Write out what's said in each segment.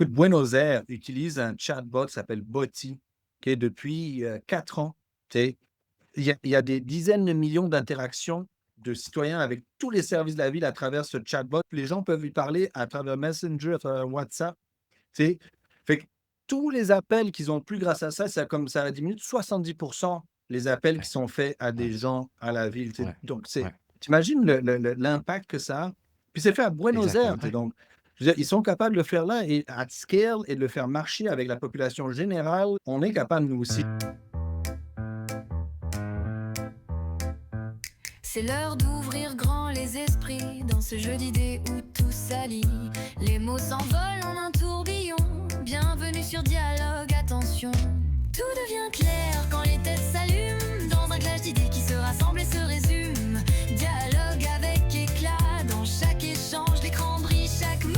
Écoute, Buenos Aires utilise un chatbot qui s'appelle Botti, qui est depuis 4 ans. Tu sais, il y a des dizaines de millions d'interactions de citoyens avec tous les services de la ville à travers ce chatbot. Les gens peuvent lui parler à travers Messenger, à travers WhatsApp. Tu sais, fait que tous les appels qu'ils ont plus grâce à ça, ça a diminué de 70% les appels Ouais, qui sont faits à ouais, des gens à la ville. Tu sais. ouais, Donc, ouais, tu imagines l'impact que ça a. Puis c'est fait à Buenos Aires. exactement, Tu sais. ouais. Donc, je veux dire, ils sont capables de le faire là et à scale et de le faire marcher avec la population générale. On est capable, nous aussi. C'est l'heure d'ouvrir grand les esprits dans ce jeu d'idées où tout s'allie. Les mots s'envolent en un tourbillon. Bienvenue sur Dialogue, attention. Tout devient clair quand les têtes s'allument dans un clash d'idées qui se rassemblent et se résument. Dialogue avec éclat dans chaque échange, l'écran brille, chaque mot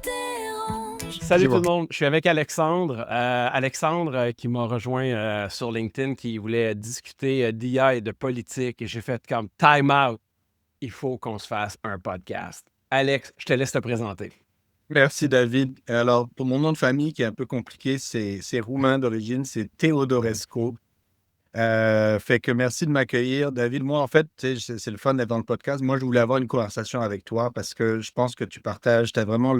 dérange. Salut tout Dis-moi. le monde, je suis avec Alexandre. Alexandre qui m'a rejoint sur LinkedIn, qui voulait discuter d'IA et de politique. Et j'ai fait comme time out. Il faut qu'on se fasse un podcast. Alex, je te laisse te présenter. Merci, David. Alors, pour mon nom de famille qui est un peu compliqué, c'est roumain d'origine, c'est Teodorescu. Fait que merci de m'accueillir, David. Moi, en fait, tu sais, c'est le fun d'être dans le podcast. Moi, je voulais avoir une conversation avec toi parce que je pense que tu as vraiment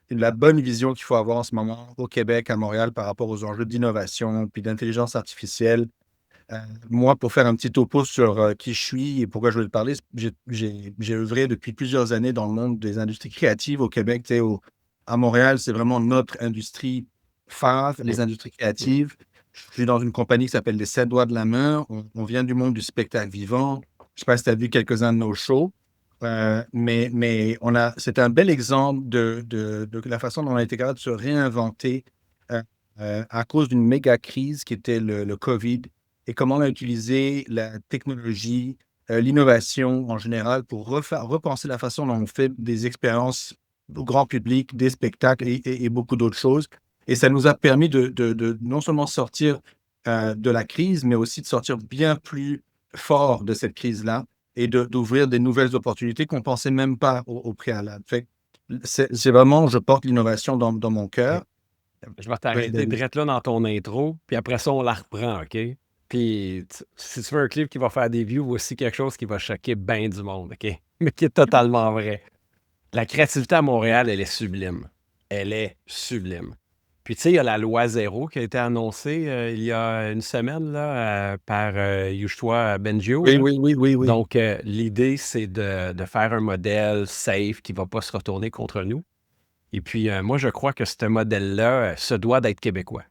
la bonne vision qu'il faut avoir en ce moment au Québec, à Montréal, par rapport aux enjeux d'innovation puis d'intelligence artificielle. Euh, Moi, pour faire un petit topo sur qui je suis et pourquoi je veux te parler, j'ai œuvré depuis plusieurs années dans le monde des industries créatives au Québec. Tu sais, à Montréal, c'est vraiment notre industrie phare, les industries créatives. Je suis dans une compagnie qui s'appelle les Sept Doigts de la Main. On vient du monde du spectacle vivant. Je ne sais pas si tu as vu quelques-uns de nos shows, mais c'est un bel exemple de la façon dont on a été capable de se réinventer euh, à cause d'une méga crise qui était le COVID et comment on a utilisé la technologie, l'innovation en général pour repenser la façon dont on fait des expériences au grand public, des spectacles et beaucoup d'autres choses. Et ça nous a permis de non seulement sortir de la crise, mais aussi de sortir bien plus fort de cette crise-là et d'ouvrir des nouvelles opportunités qu'on ne pensait même pas au préalable. Fait que c'est vraiment, je porte l'innovation dans mon OK. cœur. Je vais Vas-y, t'arrêter David. direct là dans ton intro, puis après ça, on la reprend, OK? Puis si tu veux un clip qui va faire des views, voici quelque chose qui va choquer bien du monde, OK? Mais qui est totalement vrai. La créativité à Montréal, elle est sublime. Elle est sublime. Puis tu sais, il y a la loi zéro qui a été annoncée il y a une semaine là, par Youshoua Bengio, Oui, là. oui, oui, oui, oui. Donc, l'idée, c'est de faire un modèle safe qui ne va pas se retourner contre nous. Et puis, moi, je crois que ce modèle-là se doit d'être québécois.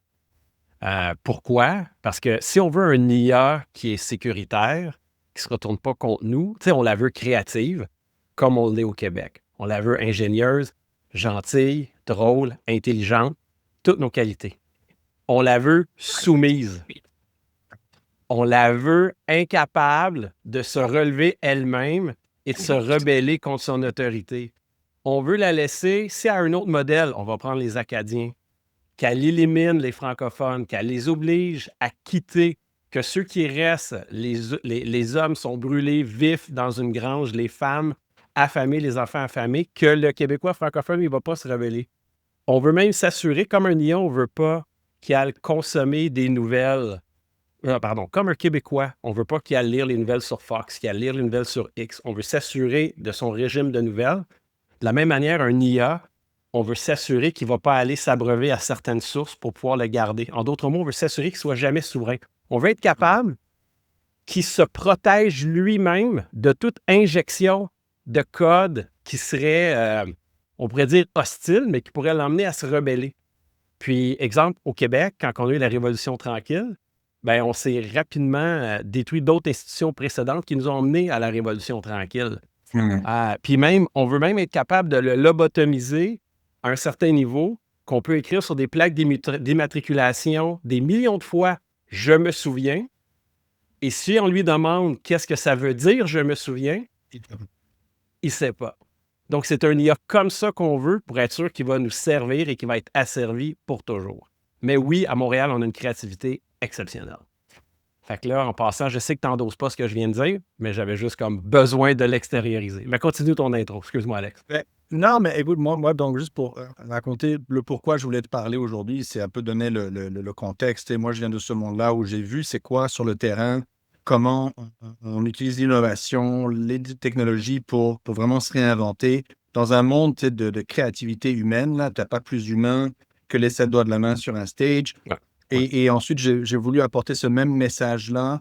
Pourquoi? Parce que si on veut un IA qui est sécuritaire, qui ne se retourne pas contre nous, tu sais, on la veut créative, comme on l'est au Québec. On la veut ingénieuse, gentille, drôle, intelligente, toutes nos qualités. On la veut soumise. On la veut incapable de se relever elle-même et de se rebeller contre son autorité. On veut la laisser, si à un autre modèle, on va prendre les Acadiens, qu'elle élimine les francophones, qu'elle les oblige à quitter, que ceux qui restent, les hommes sont brûlés vifs dans une grange, les femmes affamées, les enfants affamés, que le Québécois francophone, il ne va pas se rebeller. On veut même s'assurer, comme un IA, on ne veut pas qu'il aille consommer des nouvelles. Pardon, comme un Québécois, on ne veut pas qu'il aille lire les nouvelles sur Fox, qu'il aille lire les nouvelles sur X. On veut s'assurer de son régime de nouvelles. De la même manière, un IA, on veut s'assurer qu'il ne va pas aller s'abreuver à certaines sources pour pouvoir le garder. En d'autres mots, on veut s'assurer qu'il ne soit jamais souverain. On veut être capable qu'il se protège lui-même de toute injection de code qui serait, on pourrait dire, hostile, mais qui pourrait l'emmener à se rebeller. Puis, exemple, au Québec, quand on a eu la Révolution tranquille, ben, on s'est rapidement détruit d'autres institutions précédentes qui nous ont emmenés à la Révolution tranquille. Puis même, on veut même être capable de le lobotomiser à un certain niveau, qu'on peut écrire sur des plaques d'immatriculation des millions de fois « je me souviens ». Et si on lui demande qu'est-ce que ça veut dire « je me souviens », il ne sait pas. Donc, c'est un IA comme ça qu'on veut pour être sûr qu'il va nous servir et qu'il va être asservi pour toujours. Mais oui, à Montréal, on a une créativité exceptionnelle. Fait que là, en passant, je sais que tu n'endoses pas ce que je viens de dire, mais j'avais juste comme besoin de l'extérioriser. Mais continue ton intro. Excuse-moi, Alex. Non, mais écoute, moi, donc, juste pour raconter le pourquoi je voulais te parler aujourd'hui, c'est un peu donner le contexte. Et moi, je viens de ce monde-là où j'ai vu c'est quoi sur le terrain, comment on utilise l'innovation, les technologies pour vraiment se réinventer dans un monde tu sais, de créativité humaine. Là, tu n'as pas plus humain que les 7 doigts de la main sur un stage. Ouais, ouais. Et ensuite, j'ai voulu apporter ce même message-là,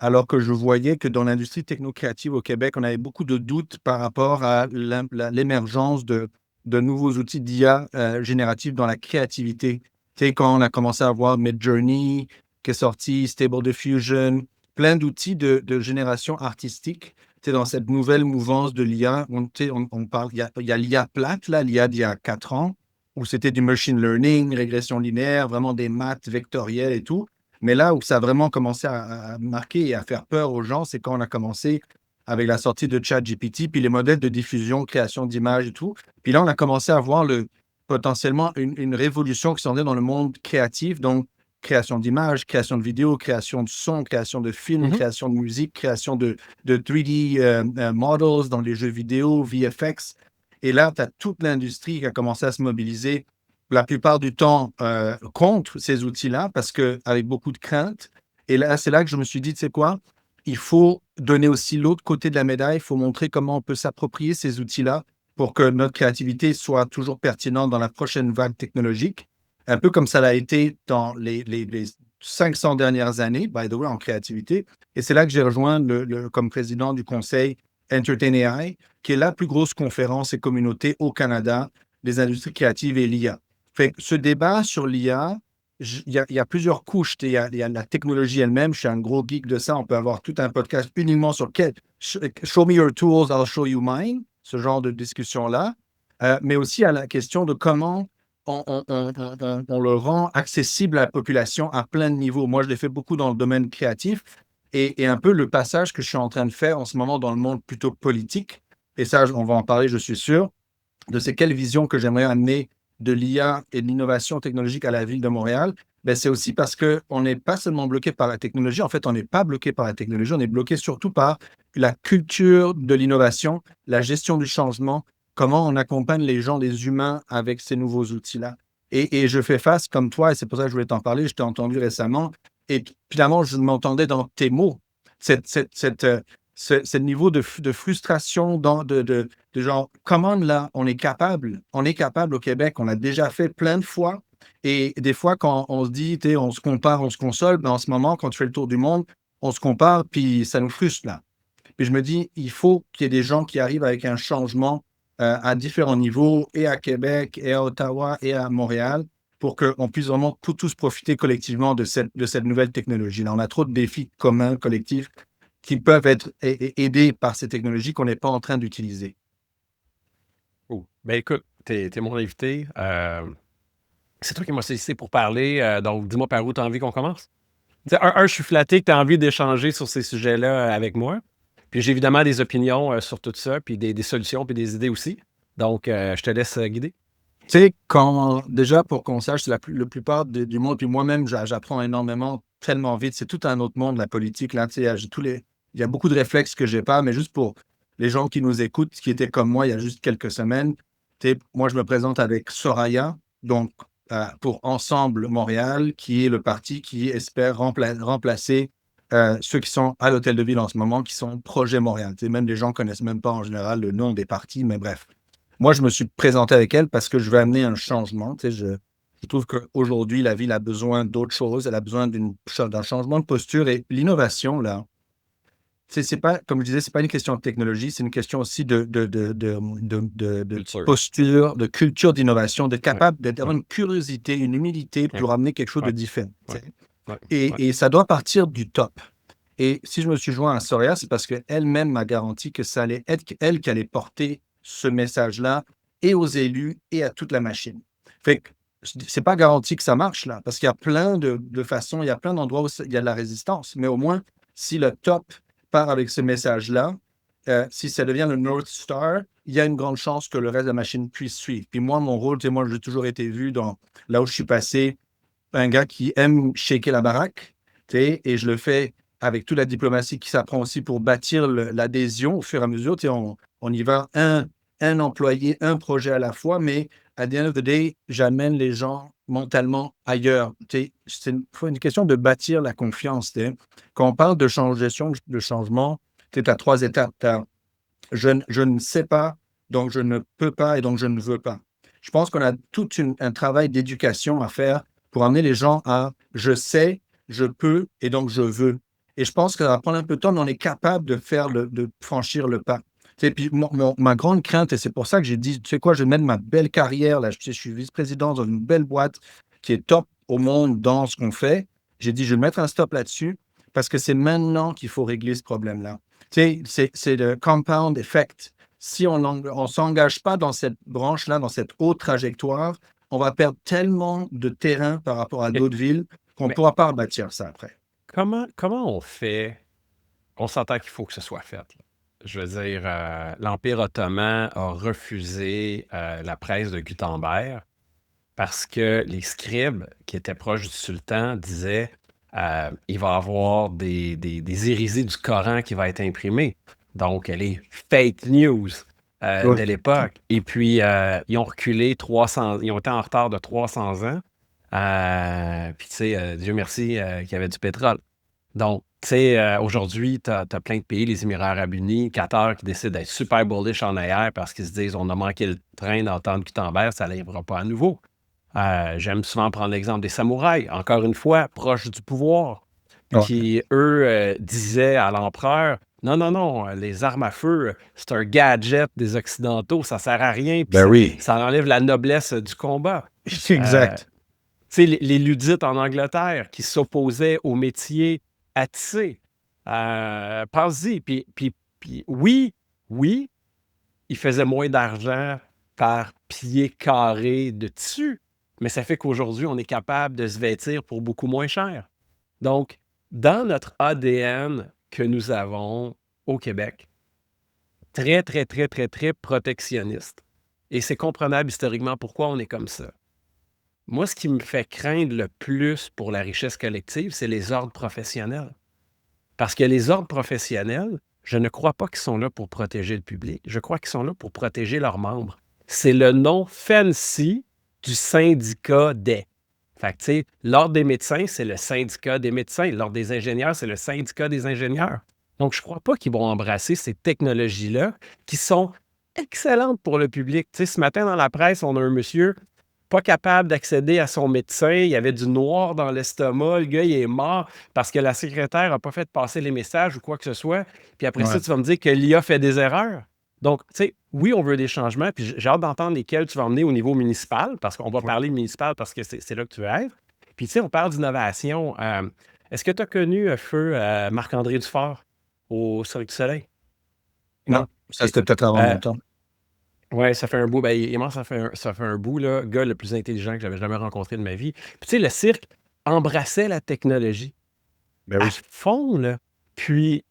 alors que je voyais que dans l'industrie techno-créative au Québec, on avait beaucoup de doutes par rapport à l'émergence de nouveaux outils d'IA génératifs dans la créativité. Tu sais, quand on a commencé à voir Midjourney qui est sorti, Stable Diffusion, plein d'outils de génération artistique. Tu sais, dans cette nouvelle mouvance de l'IA, tu sais, on parle, il y a l'IA plate, là, l'IA d'il y a 4 ans, où c'était du machine learning, régression linéaire, vraiment des maths vectorielles et tout. Mais là où ça a vraiment commencé à marquer et à faire peur aux gens, c'est quand on a commencé avec la sortie de ChatGPT, puis les modèles de diffusion, création d'images et tout. Puis là, on a commencé à voir potentiellement une révolution qui s'en vient dans le monde créatif, donc création d'images, création de vidéos, création de sons, création de films, Mhm. création de musique, création de 3D models dans les jeux vidéo, VFX. Et là, tu as toute l'industrie qui a commencé à se mobiliser la plupart du temps contre ces outils-là parce qu'avec beaucoup de crainte. Et là, c'est là que je me suis dit, tu sais quoi, il faut donner aussi l'autre côté de la médaille, il faut montrer comment on peut s'approprier ces outils-là pour que notre créativité soit toujours pertinente dans la prochaine vague technologique, un peu comme ça l'a été dans les 500 dernières années, by the way, en créativité. Et c'est là que j'ai rejoint comme président du conseil Entertain AI, qui est la plus grosse conférence et communauté au Canada des industries créatives et l'IA. Fait que ce débat sur l'IA, il y a plusieurs couches. Il y a la technologie elle-même. Je suis un gros geek de ça. On peut avoir tout un podcast uniquement sur Show me your tools, I'll show you mine. Ce genre de discussion-là. Mais aussi à la question de comment on le rend accessible à la population à plein de niveaux. Moi, je l'ai fait beaucoup dans le domaine créatif et un peu le passage que je suis en train de faire en ce moment dans le monde plutôt politique. Et ça, on va en parler, je suis sûr, de c'est quelle vision que j'aimerais amener de l'IA et de l'innovation technologique à la ville de Montréal. Ben, c'est aussi parce qu'on n'est pas seulement bloqué par la technologie. En fait, on n'est pas bloqué par la technologie, on est bloqué surtout par la culture de l'innovation, la gestion du changement, comment on accompagne les gens, les humains, avec ces nouveaux outils-là. Et je fais face, comme toi, et c'est pour ça que je voulais t'en parler, je t'ai entendu récemment, et finalement, je m'entendais dans tes mots, ce niveau de frustration, de genre, comment là, on est capable au Québec, on l'a déjà fait plein de fois, et des fois, quand on se dit, tu sais, on se compare, on se console, mais en ce moment, quand tu fais le tour du monde, on se compare, puis ça nous frustre, là. Puis je me dis, il faut qu'il y ait des gens qui arrivent avec un changement à différents niveaux, et à Québec, et à Ottawa, et à Montréal, pour qu'on puisse vraiment tous profiter collectivement de cette nouvelle technologie-là. On a trop de défis communs, collectifs, qui peuvent être aidés par ces technologies qu'on n'est pas en train d'utiliser. Cool. Ben écoute, t'es mon invité. C'est toi qui m'as sollicité pour parler. Donc, dis-moi par où tu as envie qu'on commence. Tu sais, je suis flatté que tu as envie d'échanger sur ces sujets-là avec moi. Puis j'ai évidemment des opinions sur tout ça, puis des solutions, puis des idées aussi. Donc, je te laisse guider. Tu sais, déjà pour qu'on sache, la plupart du monde, puis moi-même, j'apprends énormément, tellement vite. C'est tout un autre monde, la politique. Là, tu sais, il y a beaucoup de réflexes que j'ai pas, mais juste pour les gens qui nous écoutent, qui étaient comme moi il y a juste quelques semaines, tu sais, moi, je me présente avec Soraya, donc pour Ensemble Montréal, qui est le parti qui espère remplacer ceux qui sont à l'Hôtel de Ville en ce moment, qui sont Projet Montréal. Tu sais, même les gens connaissent même pas en général le nom des partis, mais bref. Moi, je me suis présenté avec elle parce que je veux amener un changement. Tu sais, je trouve qu'aujourd'hui, la ville a besoin d'autre chose. Elle a besoin d'un changement de posture. Et l'innovation, là, tu sais, c'est pas, comme je disais, c'est pas une question de technologie, c'est une question aussi de Culture. posture, de culture d'innovation, d'être Ouais. capable d'avoir Ouais. une curiosité, une humilité pour Ouais. amener quelque chose de Ouais. différent. Tu Ouais. sais. Ouais. Ouais. Et ça doit partir du top. Et si je me suis joint à Soria, c'est parce qu'elle-même m'a garanti que ça allait être elle qui allait porter ce message-là et aux élus et à toute la machine. Fait que c'est pas garanti que ça marche là, parce qu'il y a plein de façons, il y a plein d'endroits où il y a de la résistance. Mais au moins, si le top part avec ce message-là, si ça devient le North Star, il y a une grande chance que le reste de la machine puisse suivre. Puis moi, mon rôle, tu sais, moi, j'ai toujours été vu là où je suis passé, un gars qui aime shaker la baraque, tu sais, et je le fais avec toute la diplomatie qui s'apprend aussi pour bâtir l'adhésion au fur et à mesure. Tu sais, on y va un employé, un projet à la fois, mais à the end of the day, j'amène les gens mentalement ailleurs. C'est une question de bâtir la confiance. Quand on parle de gestion de changement, tu as 3 étapes. Je ne sais pas, donc je ne peux pas et donc je ne veux pas. Je pense qu'on a tout un travail d'éducation à faire pour amener les gens à je sais, je peux et donc je veux. Et je pense que ça va prendre un peu de temps, mais on est capable de franchir le pas. Puis ma grande crainte, et c'est pour ça que j'ai dit, tu sais quoi, je vais mettre ma belle carrière, là, je suis vice-président dans une belle boîte qui est top au monde dans ce qu'on fait. J'ai dit, je vais mettre un stop là-dessus parce que c'est maintenant qu'il faut régler ce problème-là. C'est le compound effect. Si on ne s'engage pas dans cette branche-là, dans cette haute trajectoire, on va perdre tellement de terrain par rapport à d'autres villes qu'on ne Mais pourra pas rebâtir ça après. comment on fait? On s'entend qu'il faut que ce soit fait, là. Je veux dire, l'Empire ottoman a refusé la presse de Gutenberg parce que les scribes qui étaient proches du sultan disaient il va y avoir des hérésies du Coran qui va être imprimées. Donc, les fake news Oui. de l'époque. Et puis, ils ont reculé 300, ils ont été en retard de 300 ans. Puis, tu sais, Dieu merci qu'il y avait du pétrole. Donc, tu sais, aujourd'hui, tu as plein de pays, les Émirats arabes unis, Qatar, qui décident d'être super bullish en arrière parce qu'ils se disent on a manqué le train d'entendre Gutenberg, ça n'arrivera pas à nouveau. J'aime souvent prendre l'exemple des samouraïs, encore une fois, proches du pouvoir, Ouais. qui, eux, disaient à l'empereur non, non, non, les armes à feu, c'est un gadget des Occidentaux, ça sert à rien, puis Oui. ça enlève la noblesse du combat. Exact. Tu sais, les ludites en Angleterre qui s'opposaient au métier à tisser. Pense-y. Puis oui, ils faisaient moins d'argent par pied carré de tissu, mais ça fait qu'aujourd'hui, on est capable de se vêtir pour beaucoup moins cher. Donc, dans notre ADN que nous avons au Québec, très, très, très, très, très protectionniste. Et c'est comprenable historiquement pourquoi on est comme ça. Moi, ce qui me fait craindre le plus pour la richesse collective, c'est les ordres professionnels. Parce que les ordres professionnels, je ne crois pas qu'ils sont là pour protéger le public. Je crois qu'ils sont là pour protéger leurs membres. C'est le nom fancy du syndicat des. Fait que, tu sais, l'ordre des médecins, c'est le syndicat des médecins. L'ordre des ingénieurs, c'est le syndicat des ingénieurs. Donc, je ne crois pas qu'ils vont embrasser ces technologies-là qui sont excellentes pour le public. Tu sais, ce matin, dans la presse, on a un monsieur pas capable d'accéder à son médecin. Il y avait du noir dans l'estomac. Le gars, il est mort parce que la secrétaire n'a pas fait passer les messages ou quoi que ce soit. Puis après ça, Ouais. tu vas me dire que l'IA fait des erreurs. Donc, tu sais, oui, on veut des changements. Puis j'ai hâte d'entendre lesquels tu vas emmener au niveau municipal parce qu'on va parler municipal parce que c'est là que tu veux être. Puis, tu sais, on parle d'innovation. Est-ce que tu as connu feu Marc-André Dufort au Cirque du Soleil? Non, ça c'était peut-être avant mon temps. Oui, ça fait un bout. Ben, il est mort, ça fait un bout, là. Gars le plus intelligent que j'avais jamais rencontré de ma vie. Puis, tu sais, le cirque embrassait la technologie Ben à oui. fond, là. Puis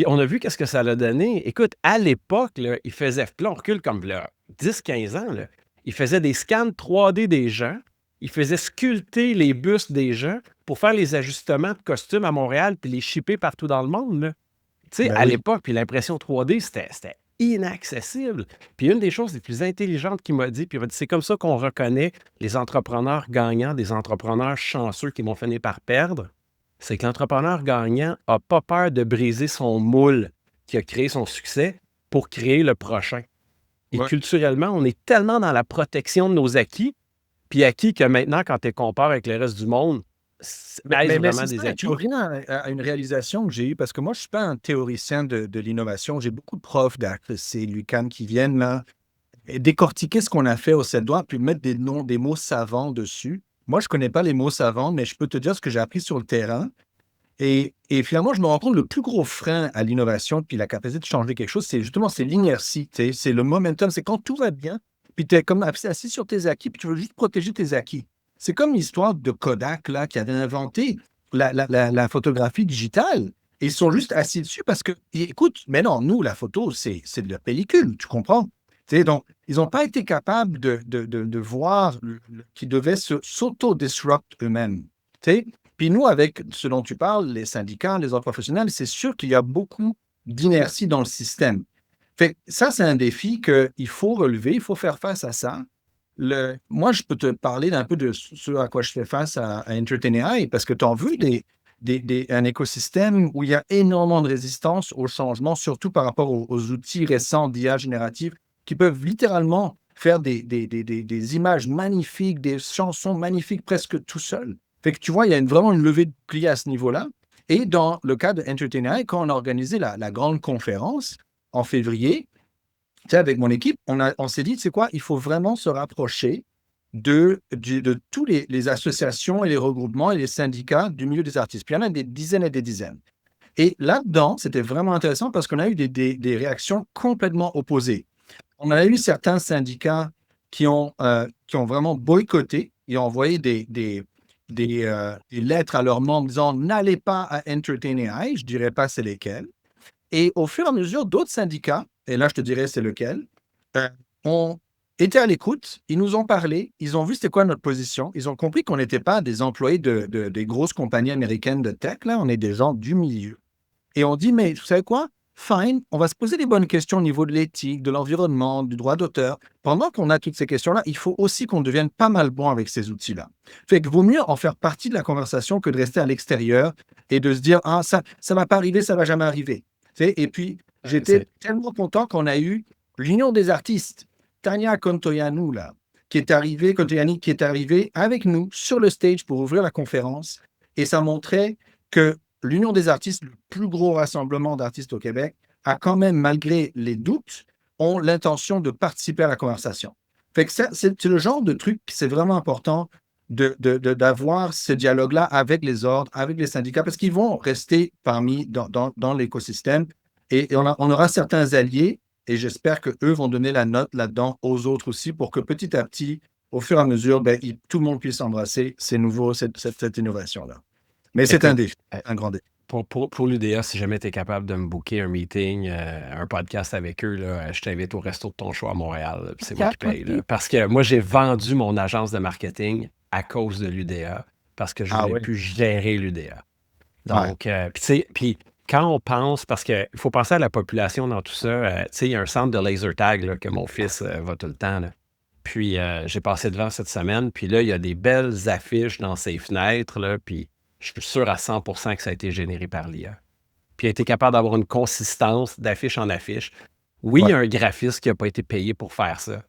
on a vu qu'est-ce que ça l'a donné. Écoute, à l'époque, là, il faisait, puis là, on recule comme là, 10-15 ans, là. Il faisait des scans 3D des gens. Il faisait sculpter les bustes des gens pour faire les ajustements de costumes à Montréal puis les shipper partout dans le monde, là. Tu sais, Ben à oui. l'époque, puis l'impression 3D, c'était inaccessible. Puis une des choses les plus intelligentes qu'il m'a dit, puis il m'a dit, c'est comme ça qu'on reconnaît les entrepreneurs gagnants des entrepreneurs chanceux qui vont finir par perdre. C'est que l'entrepreneur gagnant n'a pas peur de briser son moule qui a créé son succès pour créer le prochain. Et Ouais. culturellement, on est tellement dans la protection de nos acquis, puis acquis que maintenant, quand tu les compares avec le reste du monde, c'est vraiment c'est des ça, acquis. tu reviens à une réalisation que j'ai eue, parce que moi, je ne suis pas un théoricien de l'innovation. J'ai beaucoup de profs d'HEC, l'UQAM qui viennent là, et décortiquer ce qu'on a fait au 7 doigts, puis mettre des noms, des mots savants dessus. Moi, je ne connais pas les mots savants, mais je peux te dire ce que j'ai appris sur le terrain. Et finalement, je me rends compte que le plus gros frein à l'innovation, puis la capacité de changer quelque chose, c'est justement c'est l'inertie, tu sais, c'est le momentum, c'est quand tout va bien, puis tu es comme assis sur tes acquis, puis tu veux juste protéger tes acquis. C'est comme l'histoire de Kodak, là, qui avait inventé la photographie digitale. Et ils sont juste assis dessus parce que, écoute, mais non, nous, la photo, c'est de la pellicule, tu comprends? Tu sais, donc, ils n'ont pas été capables de voir qu'ils devaient s'auto-disrupt eux-mêmes. Tu sais? Puis nous, avec ce dont tu parles, les syndicats, les ordres professionnels, c'est sûr qu'il y a beaucoup d'inertie dans le système. Fait que ça, c'est un défi qu'il faut relever, il faut faire face à ça. Moi, je peux te parler d'un peu de ce à quoi je fais face à Entertain AI, parce que tu as vu un écosystème où il y a énormément de résistance au changement, surtout par rapport aux outils récents d'IA générative qui peuvent littéralement faire des images magnifiques, des chansons magnifiques presque tout seuls. Fait que tu vois, il y a vraiment une levée de bouclier à ce niveau-là. Et dans le cas de Entertain AI, quand on a organisé la grande conférence en février, tu sais, avec mon équipe, on s'est dit, tu sais quoi, il faut vraiment se rapprocher de tous les associations et les regroupements et les syndicats du milieu des artistes. Puis il y en a des dizaines et des dizaines. Et là-dedans, c'était vraiment intéressant parce qu'on a eu des réactions complètement opposées. On a eu certains syndicats qui ont vraiment boycotté et envoyé des lettres à leurs membres disant n'allez pas à Entertain AI, je ne dirais pas c'est lesquels. Et au fur et à mesure, d'autres syndicats, et là je te dirais c'est lequel, ont été à l'écoute, ils nous ont parlé, ils ont vu c'était quoi notre position, ils ont compris qu'on n'était pas des employés des grosses compagnies américaines de tech, là, on est des gens du milieu. Et on dit, mais vous savez quoi? Fine, on va se poser des bonnes questions au niveau de l'éthique, de l'environnement, du droit d'auteur. Pendant qu'on a toutes ces questions-là, il faut aussi qu'on devienne pas mal bon avec ces outils-là. Fait que vaut mieux en faire partie de la conversation que de rester à l'extérieur et de se dire, ah, ça ne va pas arriver, ça ne va jamais arriver. Tu sais, et puis, j'étais tellement content qu'on a eu l'Union des artistes, Tania Contoyanou, là, Contoyani, qui est arrivée avec nous sur le stage pour ouvrir la conférence. Et ça montrait que l'Union des artistes, le plus gros rassemblement d'artistes au Québec, a quand même, malgré les doutes, ont l'intention de participer à la conversation. Fait que c'est le genre de truc qui c'est vraiment important d'avoir ce dialogue-là avec les ordres, avec les syndicats, parce qu'ils vont rester dans l'écosystème et on aura certains alliés et j'espère qu'eux vont donner la note là-dedans aux autres aussi pour que petit à petit, au fur et à mesure, tout le monde puisse embrasser ces nouveaux, cette innovation-là. Mais c'est un défi, un grand défi. Pour l'UDA, si jamais tu es capable de me booker un meeting, un podcast avec eux, là, je t'invite au resto de ton choix à Montréal. Là, c'est moi qui paye. Là. Parce que moi, j'ai vendu mon agence de marketing à cause de l'UDA parce que je ne voulais plus gérer l'UDA. Donc, puis quand on pense, parce qu'il faut penser à la population dans tout ça, il y a un centre de laser tag là, que mon fils va tout le temps. Là. Puis, j'ai passé devant cette semaine, puis là, il y a des belles affiches dans ses fenêtres, là, puis je suis sûr à 100% que ça a été généré par l'IA. Puis il a été capable d'avoir une consistance d'affiche en affiche. Oui, il y a un graphiste qui n'a pas été payé pour faire ça.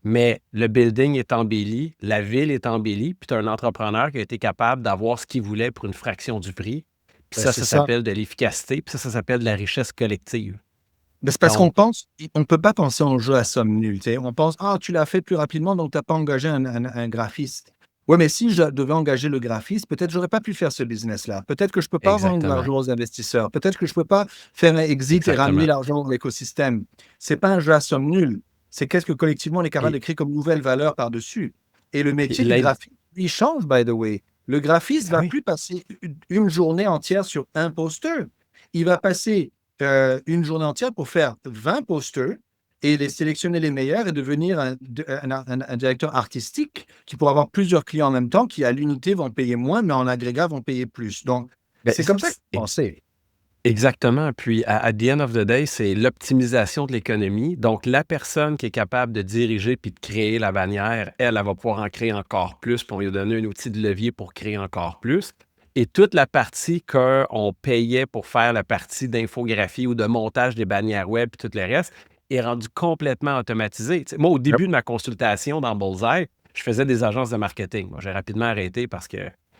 Mais le building est embelli, la ville est embellie, puis tu as un entrepreneur qui a été capable d'avoir ce qu'il voulait pour une fraction du prix. Puis ça s'appelle de l'efficacité, puis ça s'appelle de la richesse collective. Mais c'est parce qu'on ne peut pas penser en jeu à somme nulle. On pense, tu l'as fait plus rapidement, donc tu n'as pas engagé un graphiste. Oui, mais si je devais engager le graphiste, peut-être que je n'aurais pas pu faire ce business-là. Peut-être que je ne peux pas vendre l'argent aux investisseurs. Peut-être que je ne peux pas faire un exit et ramener l'argent dans l'écosystème. Ce n'est pas un jeu à somme nulle. C'est qu'est-ce que collectivement on est capable de créer comme nouvelle valeur par-dessus. Et le métier du graphiste, il change, by the way. Le graphiste ne va plus passer une journée entière sur un poster. Il va passer une journée entière pour faire 20 posters et les sélectionner les meilleurs et devenir un directeur artistique qui pourra avoir plusieurs clients en même temps qui, à l'unité, vont payer moins, mais en agrégat, vont payer plus. Donc, c'est comme ça qu'il faut penser. Exactement. Puis, à the end of the day, c'est l'optimisation de l'économie. Donc, la personne qui est capable de diriger puis de créer la bannière, elle va pouvoir en créer encore plus, puis on lui a donné un outil de levier pour créer encore plus. Et toute la partie qu'on payait pour faire la partie d'infographie ou de montage des bannières web puis tout le reste est rendu complètement automatisé. T'sais, moi, au début de ma consultation dans Bullseye, je faisais des agences de marketing. Moi, j'ai rapidement arrêté parce que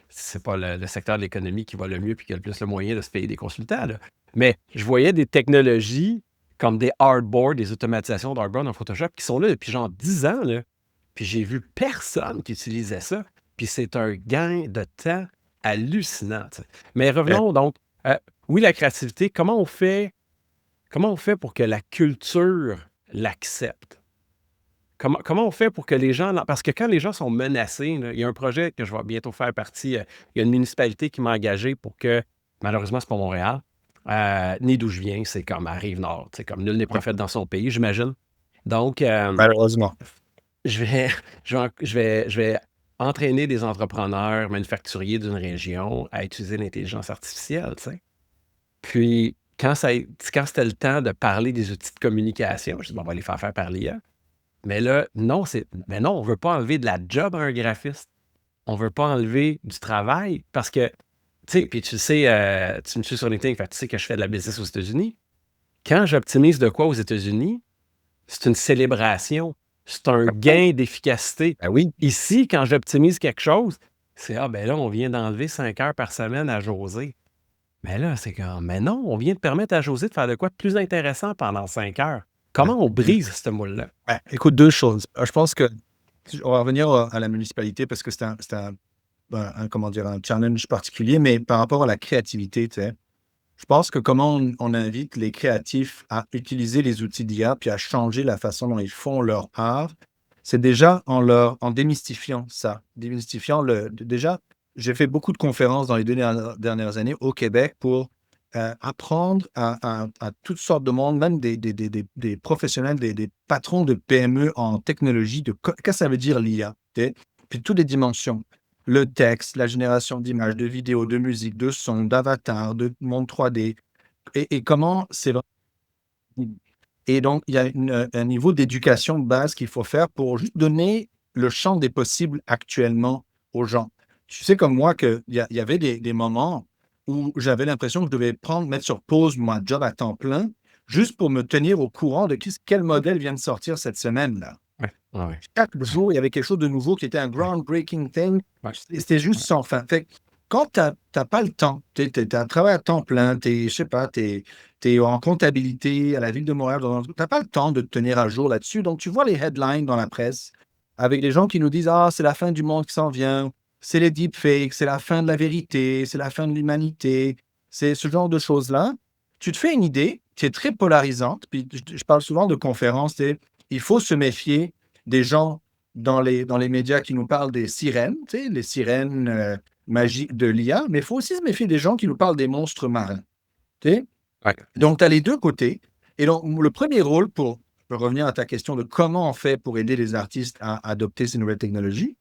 c'est pas le secteur de l'économie qui va le mieux puis qui a le plus le moyen de se payer des consultants. Là. Mais je voyais des technologies comme des hardboards, des automatisations d'hardboard en Photoshop qui sont là depuis genre 10 ans. Là. Puis j'ai vu personne qui utilisait ça. Puis c'est un gain de temps hallucinant. T'sais. Mais revenons donc. Oui, la créativité, comment on fait pour que la culture l'accepte? Comment on fait pour que les gens... Parce que quand les gens sont menacés, là, il y a un projet que je vais bientôt faire partie. Il y a une municipalité qui m'a engagé pour que, malheureusement, c'est pas Montréal, ni d'où je viens, c'est comme à Rive-Nord. C'est comme nul n'est prophète dans son pays, j'imagine. Donc, malheureusement. Je vais entraîner des entrepreneurs manufacturiers d'une région à utiliser l'intelligence artificielle, tu sais. Puis, quand c'était le temps de parler des outils de communication, je dis, bon, on va les faire par l'IA. Mais là, non, on ne veut pas enlever de la job à un graphiste. On ne veut pas enlever du travail parce que, tu sais, puis tu sais, tu me suis sur LinkedIn, fait, tu sais que je fais de la business aux États-Unis. Quand j'optimise de quoi aux États-Unis, c'est une célébration. C'est un gain d'efficacité. Ben oui. Ici, quand j'optimise quelque chose, c'est ben là, on vient d'enlever 5 heures par semaine à José. Mais là, c'est comme, mais non, on vient de permettre à José de faire de quoi de plus intéressant pendant 5 heures. Comment on brise ce moule-là? Ben, écoute, deux choses. Je pense que on va revenir à la municipalité parce que c'est comment dire, un challenge particulier, mais par rapport à la créativité, tu sais, je pense que comment on invite les créatifs à utiliser les outils d'IA puis à changer la façon dont ils font leur art, c'est déjà en démystifiant ça. Démystifiant déjà, j'ai fait beaucoup de conférences dans les 2 dernières années au Québec pour apprendre à toutes sortes de monde, même des professionnels, des patrons de PME en technologie, qu'est-ce que ça veut dire l'IA, puis toutes les dimensions. Le texte, la génération d'images, de vidéos, de musique, de sons, d'avatars, de monde 3D, et comment c'est vrai. Et donc, il y a un niveau d'éducation de base qu'il faut faire pour juste donner le champ des possibles actuellement aux gens. Tu sais, comme moi, qu'il y avait des moments où j'avais l'impression que je devais mettre sur pause mon job à temps plein, juste pour me tenir au courant de quel modèle vient de sortir cette semaine-là. Ouais. Chaque jour, il y avait quelque chose de nouveau qui était un groundbreaking thing. Ouais. C'était juste sans fin. Fait que quand tu n'as pas le temps, tu as un travail à temps plein, je sais pas, tu es en comptabilité à la Ville de Montréal, tu n'as pas le temps de te tenir à jour là-dessus. Donc, tu vois les headlines dans la presse avec des gens qui nous disent « Ah, c'est la fin du monde qui s'en vient, c'est les deepfakes, c'est la fin de la vérité, c'est la fin de l'humanité. » C'est ce genre de choses-là. Tu te fais une idée qui est très polarisante. Puis je parle souvent de conférences. Il faut se méfier des gens dans les médias qui nous parlent des sirènes, les sirènes magiques de l'IA, mais il faut aussi se méfier des gens qui nous parlent des monstres marins. Ouais. Donc, tu as les deux côtés. Et donc, le premier rôle, pour revenir à ta question de comment on fait pour aider les artistes à adopter ces nouvelles technologies,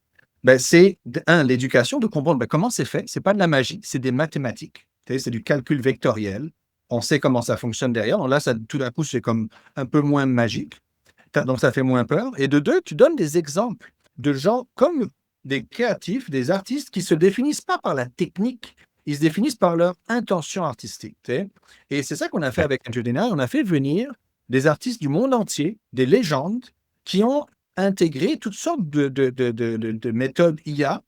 c'est, l'éducation, de comprendre comment c'est fait. Ce n'est pas de la magie, c'est des mathématiques. C'est du calcul vectoriel. On sait comment ça fonctionne derrière. Donc là, tout d'un coup, c'est comme un peu moins magique. Donc, ça fait moins peur. Et de deux, tu donnes des exemples de gens comme des créatifs, des artistes qui ne se définissent pas par la technique, ils se définissent par leur intention artistique. Et c'est ça qu'on a fait avec Entertainer. On a fait venir des artistes du monde entier, des légendes, qui ont intégré toutes sortes de méthodes IA,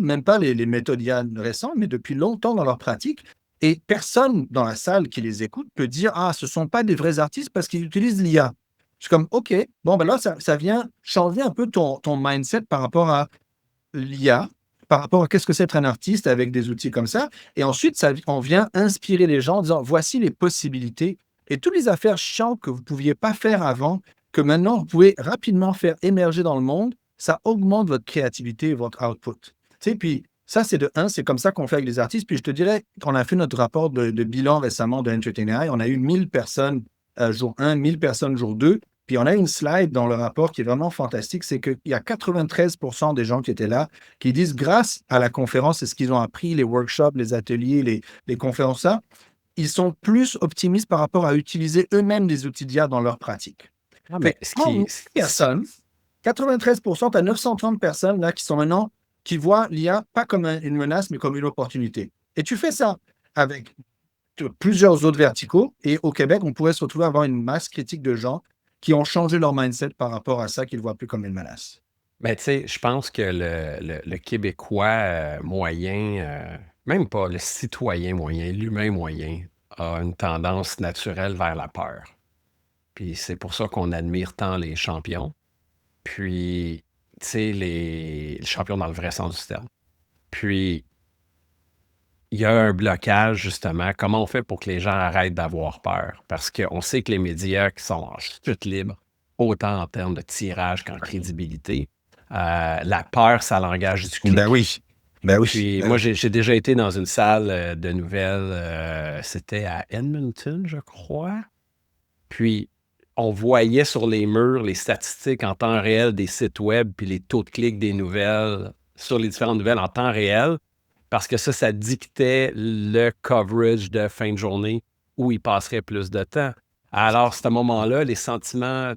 même pas les méthodes IA récentes, mais depuis longtemps dans leur pratique. Et personne dans la salle qui les écoute peut dire « Ah, ce ne sont pas des vrais artistes parce qu'ils utilisent l'IA ». Je suis comme, OK, bon, là, ça vient changer un peu ton mindset par rapport à l'IA, par rapport à qu'est-ce que c'est être un artiste avec des outils comme ça. Et ensuite, on vient inspirer les gens en disant, voici les possibilités et toutes les affaires chiantes que vous ne pouviez pas faire avant, que maintenant, vous pouvez rapidement faire émerger dans le monde, ça augmente votre créativité et votre output. Puis ça, c'est comme ça qu'on fait avec les artistes. Puis je te dirais qu'on a fait notre rapport de bilan récemment de Entertainer. On a eu 1000 personnes jour 1, 1000 personnes jour 2. Puis on a une slide dans le rapport qui est vraiment fantastique, c'est qu'il y a 93% des gens qui étaient là qui disent, grâce à la conférence et ce qu'ils ont appris, les workshops, les ateliers, les conférences, ils sont plus optimistes par rapport à utiliser eux-mêmes des outils d'IA dans leur pratique. Mais 93%, tu as 930 personnes là, qui sont maintenant, qui voient l'IA pas comme une menace, mais comme une opportunité. Et tu fais ça avec plusieurs autres verticaux. Et au Québec, on pourrait se retrouver à avoir une masse critique de gens qui ont changé leur mindset par rapport à ça, qu'ils ne voient plus comme une menace. Mais tu sais, je pense que le Québécois moyen, même pas le citoyen moyen, l'humain moyen, a une tendance naturelle vers la peur. Puis c'est pour ça qu'on admire tant les champions. Puis, tu sais, les champions dans le vrai sens du terme. Puis, il y a un blocage, justement. Comment on fait pour que les gens arrêtent d'avoir peur? Parce qu'on sait que les médias qui sont en chute libre, autant en termes de tirage qu'en crédibilité, la peur, ça l'engage du clic. Ben oui. Puis moi, j'ai déjà été dans une salle de nouvelles, c'était à Edmonton, je crois. Puis, on voyait sur les murs les statistiques en temps réel des sites web, puis les taux de clic des nouvelles sur les différentes nouvelles en temps réel. Parce que ça dictait le coverage de fin de journée où il passerait plus de temps. Alors, à ce moment-là, les sentiments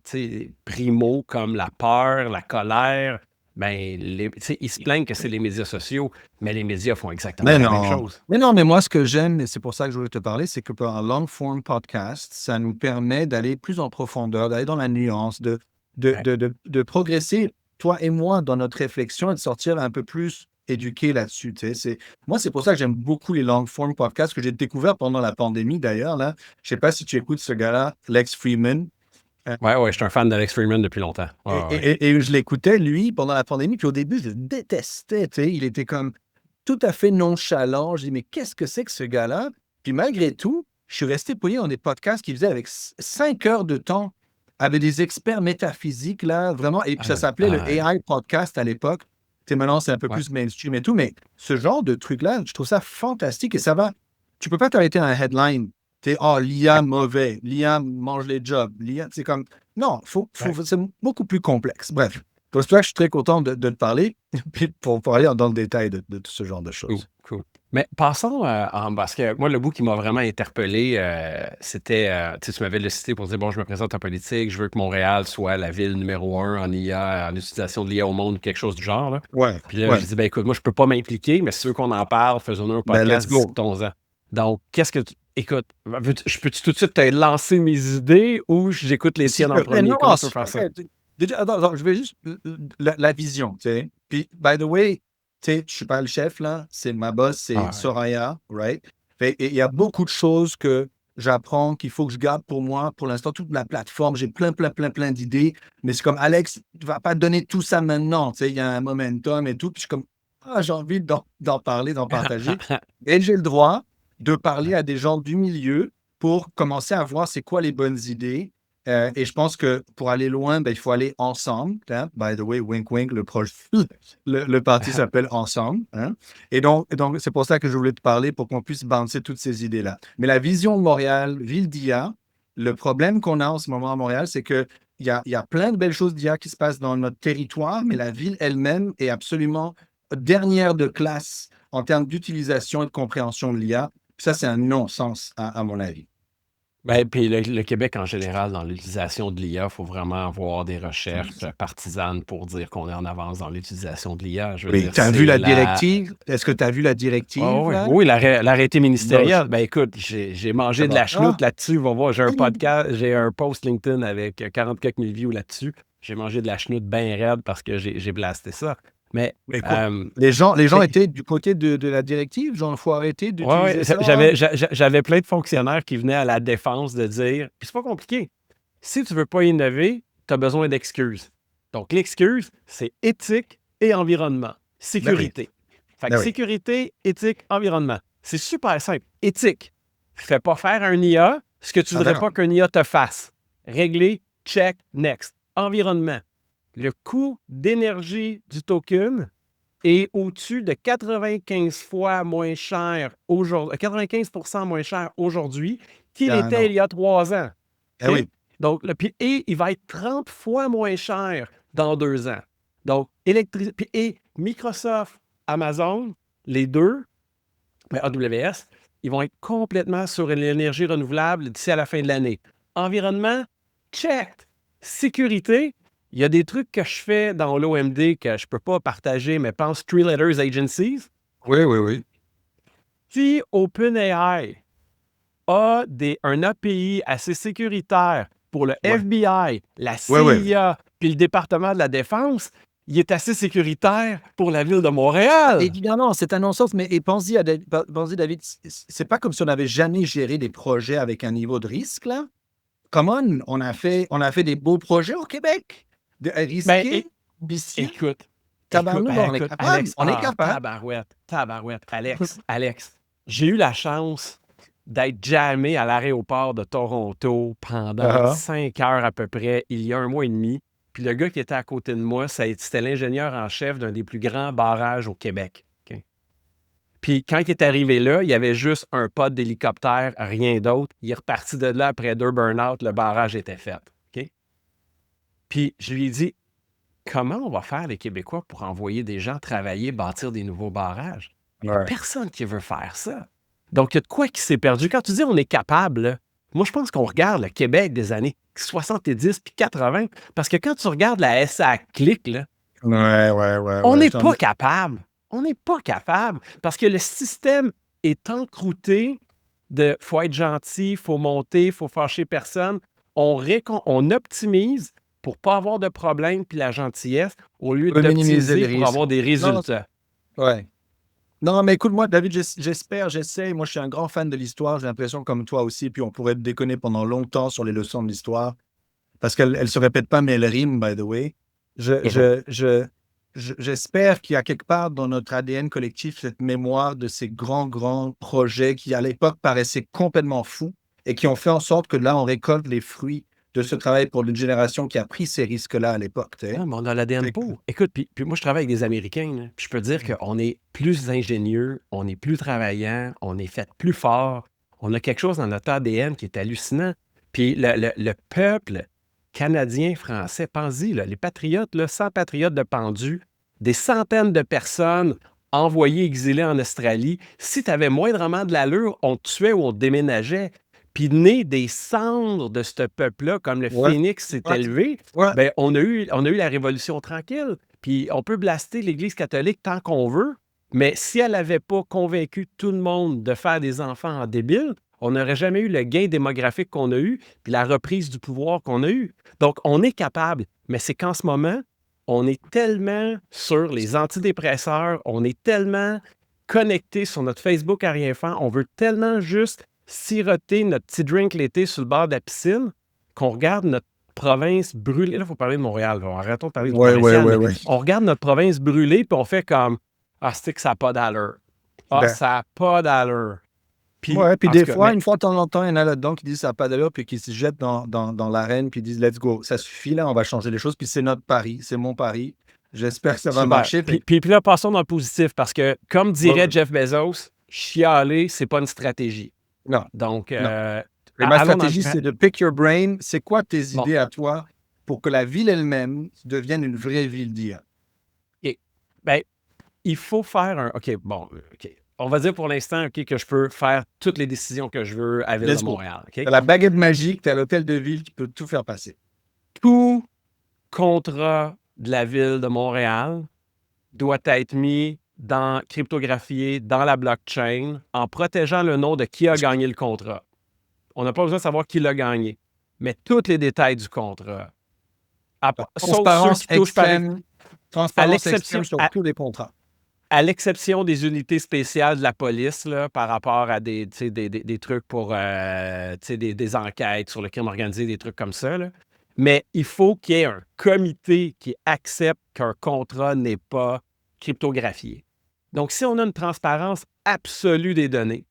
primaux comme la peur, la colère, ben, ils se plaignent que c'est les médias sociaux, mais les médias font exactement Mais la même non. chose. Mais non, mais moi, ce que j'aime, et c'est pour ça que je voulais te parler, c'est que pour un long form podcast, ça nous permet d'aller plus en profondeur, d'aller dans la nuance, Ouais. de progresser, toi et moi, dans notre réflexion et de sortir un peu plus éduqué là-dessus. Moi, c'est pour ça que j'aime beaucoup les long form podcasts que j'ai découvert pendant la pandémie, d'ailleurs. Là. Je ne sais pas si tu écoutes ce gars-là, Lex Fridman. Ouais, je suis un fan d'Alex Freeman depuis longtemps. Et je l'écoutais, lui, pendant la pandémie, puis au début, je le détestais, il était comme tout à fait nonchalant. Je dis: «Mais qu'est-ce que c'est que ce gars-là?» Puis malgré tout, je suis resté pogné dans des podcasts qu'il faisait avec 5 heures de temps, avec des experts métaphysiques, là, vraiment, et puis ça s'appelait le Ouais. AI podcast à l'époque. Maintenant, c'est un peu Ouais. plus mainstream et tout, mais ce genre de truc-là, je trouve ça fantastique et ça va tu peux pas t'arrêter à un headline. «Oh, l'IA mauvais, l'IA mange les jobs, l'IA» c'est comme non, Ouais. c'est beaucoup plus complexe. Bref, c'est pour ça que je suis très content de te parler, puis pour aller dans le détail de tout ce genre de Cool, choses. cool. Mais passons parce que moi, le bout qui m'a vraiment interpellé, c'était, tu m'avais le cité pour dire, bon, je me présente en politique, je veux que Montréal soit la ville numéro 1 en IA, en utilisation de l'IA au monde, quelque chose du genre. Là. Ouais, Puis là, ouais. je dis, ben écoute, moi, je peux pas m'impliquer, mais si tu veux qu'on en parle, faisons-nous un Ben, let's podcast, go. discutons-en. Donc, qu'est-ce que tu... Écoute, je peux-tu tout de suite te lancer mes idées ou j'écoute les S'il tiennes te en plaît, premier? non, Comment tu veux s'il faire te ça? plaît. Déjà, attends, je vais juste la vision, tu sais. Puis, by the way, je suis pas le chef, là, c'est ma boss, c'est Ah, ouais. Soraya, right? Et il y a beaucoup de choses que j'apprends, qu'il faut que je garde pour moi. Pour l'instant, toute la plateforme, j'ai plein d'idées, mais c'est comme: «Alex, tu vas pas donner tout ça maintenant», tu sais, il y a un momentum et tout. Puis je suis comme: «Ah, j'ai envie d'en parler, d'en partager» et j'ai le droit de parler Ouais. à des gens du milieu pour commencer à voir c'est quoi les bonnes idées. Et je pense que pour aller loin, ben, il faut aller ensemble. Hein. By the way, wink wink, le parti s'appelle Ensemble. Hein. Et donc, c'est pour ça que je voulais te parler pour qu'on puisse bouncer toutes ces idées-là. Mais la vision de Montréal, ville d'IA, le problème qu'on a en ce moment à Montréal, c'est que il y a plein de belles choses d'IA qui se passent dans notre territoire, mais la ville elle-même est absolument dernière de classe en termes d'utilisation et de compréhension de l'IA. Ça, c'est un non-sens, à mon avis. Ben, puis le Québec en général, dans l'utilisation de l'IA, il faut vraiment avoir des recherches partisanes pour dire qu'on est en avance dans l'utilisation de l'IA. Je veux Oui, dire, tu as vu c'est la la... directive? Est-ce que tu as vu la Oh, directive, oui, là? oui, l'arrêté Moche. ministériel. Ben écoute, j'ai Ça mangé de va la pas? chenoute là-dessus. Va voir, j'ai un podcast, j'ai un post LinkedIn avec 40 quelques mille views là-dessus. J'ai mangé de la chenoute bien raide parce que j'ai blasté ça. Mais, Mais quoi? Les gens tu sais, étaient du côté de la directive? Genre, il faut arrêter ouais, d'utiliser ça? j'avais plein de fonctionnaires qui venaient à la défense de dire, puis c'est pas compliqué. Si tu veux pas innover, tu as besoin d'excuses. Donc, l'excuse, c'est éthique et environnement. Ben oui, Sécurité. Fait que ben oui. sécurité, éthique, environnement. C'est super simple. Éthique. Fais pas faire un IA ce que tu Ah, voudrais d'accord. pas qu'un IA te fasse. Régler, check, next. Environnement. Le coût d'énergie du token est au-dessus de 95 fois moins cher aujourd'hui, 95% moins cher aujourd'hui Il y qu'il a un était an. il y a 3 ans. Eh OK? oui. Donc, et il va être 30 fois moins cher dans 2 ans. Donc, et Microsoft, Amazon, les deux, ben, AWS, ils vont être complètement sur l'énergie renouvelable d'ici à la fin de l'année. Environnement, check. Sécurité, il y a des trucs que je fais dans l'OMD que je ne peux pas partager, mais pense Three Letters Agencies. Oui, oui, oui. Si OpenAI a un API assez sécuritaire pour le Ouais. FBI, la Ouais, ouais. CIA, puis le département de la Défense, il est assez sécuritaire pour la ville de Montréal. Évidemment, c'est un non-sens, mais pense-y, David, c'est pas comme si on n'avait jamais géré des projets avec un niveau de risque, là. Come on a fait des beaux projets au Québec. Ben, Risqués, ambitieux. écoute, Tabarnouche, on est écoute, capable. Alex, On est capable. tabarouette, Alex, j'ai eu la chance d'être jammé à l'aéroport de Toronto pendant Ah, 5 heures à peu près, il y a 1 mois et demi. Puis le gars qui était à côté de moi, c'était l'ingénieur en chef d'un des plus grands barrages au Québec. OK? Puis quand il est arrivé là, il y avait juste un pod d'hélicoptère, rien d'autre. Il est reparti de là après 2 burn-out, le barrage était fait. OK? Puis je lui ai dit, comment on va faire les Québécois pour envoyer des gens travailler, bâtir des nouveaux barrages? Il n'y a ouais. personne qui veut faire ça. Donc, il y a de quoi qui s'est perdu. Quand tu dis on est capable, là, moi, je pense qu'on regarde le Québec des années 70 puis 80, parce que quand tu regardes la SACLIC, là, on n'est pas capable. On n'est pas capable, parce que le système est encrouté de « faut être gentil, il faut monter, il faut fâcher personne ». On optimise pour ne pas avoir de problème puis la gentillesse au lieu d'optimiser pour avoir des résultats. Ouais. Non, mais écoute-moi, David, j'essaie. Moi, je suis un grand fan de l'histoire. J'ai l'impression, comme toi aussi, puis on pourrait déconner pendant longtemps sur les leçons de l'histoire, parce qu'elles ne se répètent pas, mais elles riment, by the way. J'espère qu'il y a quelque part dans notre ADN collectif cette mémoire de ces grands projets qui, à l'époque, paraissaient complètement fous et qui ont fait en sorte que là, on récolte les fruits de ce travail pour une génération qui a pris ces risques-là à l'époque. Non, mais on a l'ADN pour. Écoute, puis moi, je travaille avec des Américains, là, puis je peux te dire qu'on est plus ingénieux, on est plus travaillant, on est fait plus fort. On a quelque chose dans notre ADN qui est hallucinant. Puis le peuple canadien, français, pense-y, là, les patriotes, là, 100 patriotes de pendus, des centaines de personnes envoyées, exilées en Australie. Si tu avais moindrement de l'allure, on te tuait ou on te déménageait. Puis né des cendres de ce peuple-là, comme le phénix s'est élevé, ben, on a eu la Révolution tranquille. Puis on peut blaster l'Église catholique tant qu'on veut, mais si elle n'avait pas convaincu tout le monde de faire des enfants en débile, on n'aurait jamais eu le gain démographique qu'on a eu, puis la reprise du pouvoir qu'on a eu. Donc, on est capable, mais c'est qu'en ce moment, on est tellement sur les antidépresseurs, on est tellement connecté sur notre Facebook à rien faire, on veut tellement juste siroter notre petit drink l'été sur le bord de la piscine qu'on regarde notre province brûler. Là, il faut parler de Montréal. Là. Arrêtons de parler de provincial. On regarde notre province brûler, puis on fait comme « Ah, c'est que ça n'a pas d'allure. Ah, ça n'a pas d'allure. » Puis des fois, une fois de temps en temps, il y en a là-dedans qui disent ça n'a pas d'allure, puis qui se jettent dans l'arène, puis disent let's go, ça suffit, là, on va changer les choses, puis c'est notre pari, c'est mon pari. J'espère que ça va marcher. Puis là, passons dans le positif, parce que, comme dirait Jeff Bezos, chialer, c'est pas une stratégie. Non. Donc, ma stratégie, c'est de pick your brain. C'est quoi tes idées à toi pour que la ville elle-même devienne une vraie ville d'IA? Bien, il faut faire un... OK. On va dire pour l'instant que je peux faire toutes les décisions que je veux à Ville de Montréal. Okay? Tu as la baguette magique, tu as l'hôtel de ville qui peut tout faire passer. Tout contrat de la Ville de Montréal doit être mis cryptographié dans la blockchain en protégeant le nom de qui a gagné le contrat. On n'a pas besoin de savoir qui l'a gagné, mais tous les détails du contrat. Transparence extrême sur tous les contrats. À l'exception des unités spéciales de la police, là, par rapport à des trucs pour des enquêtes sur le crime organisé, des trucs comme ça. Là. Mais il faut qu'il y ait un comité qui accepte qu'un contrat n'est pas cryptographié. Donc, si on a une transparence absolue des données,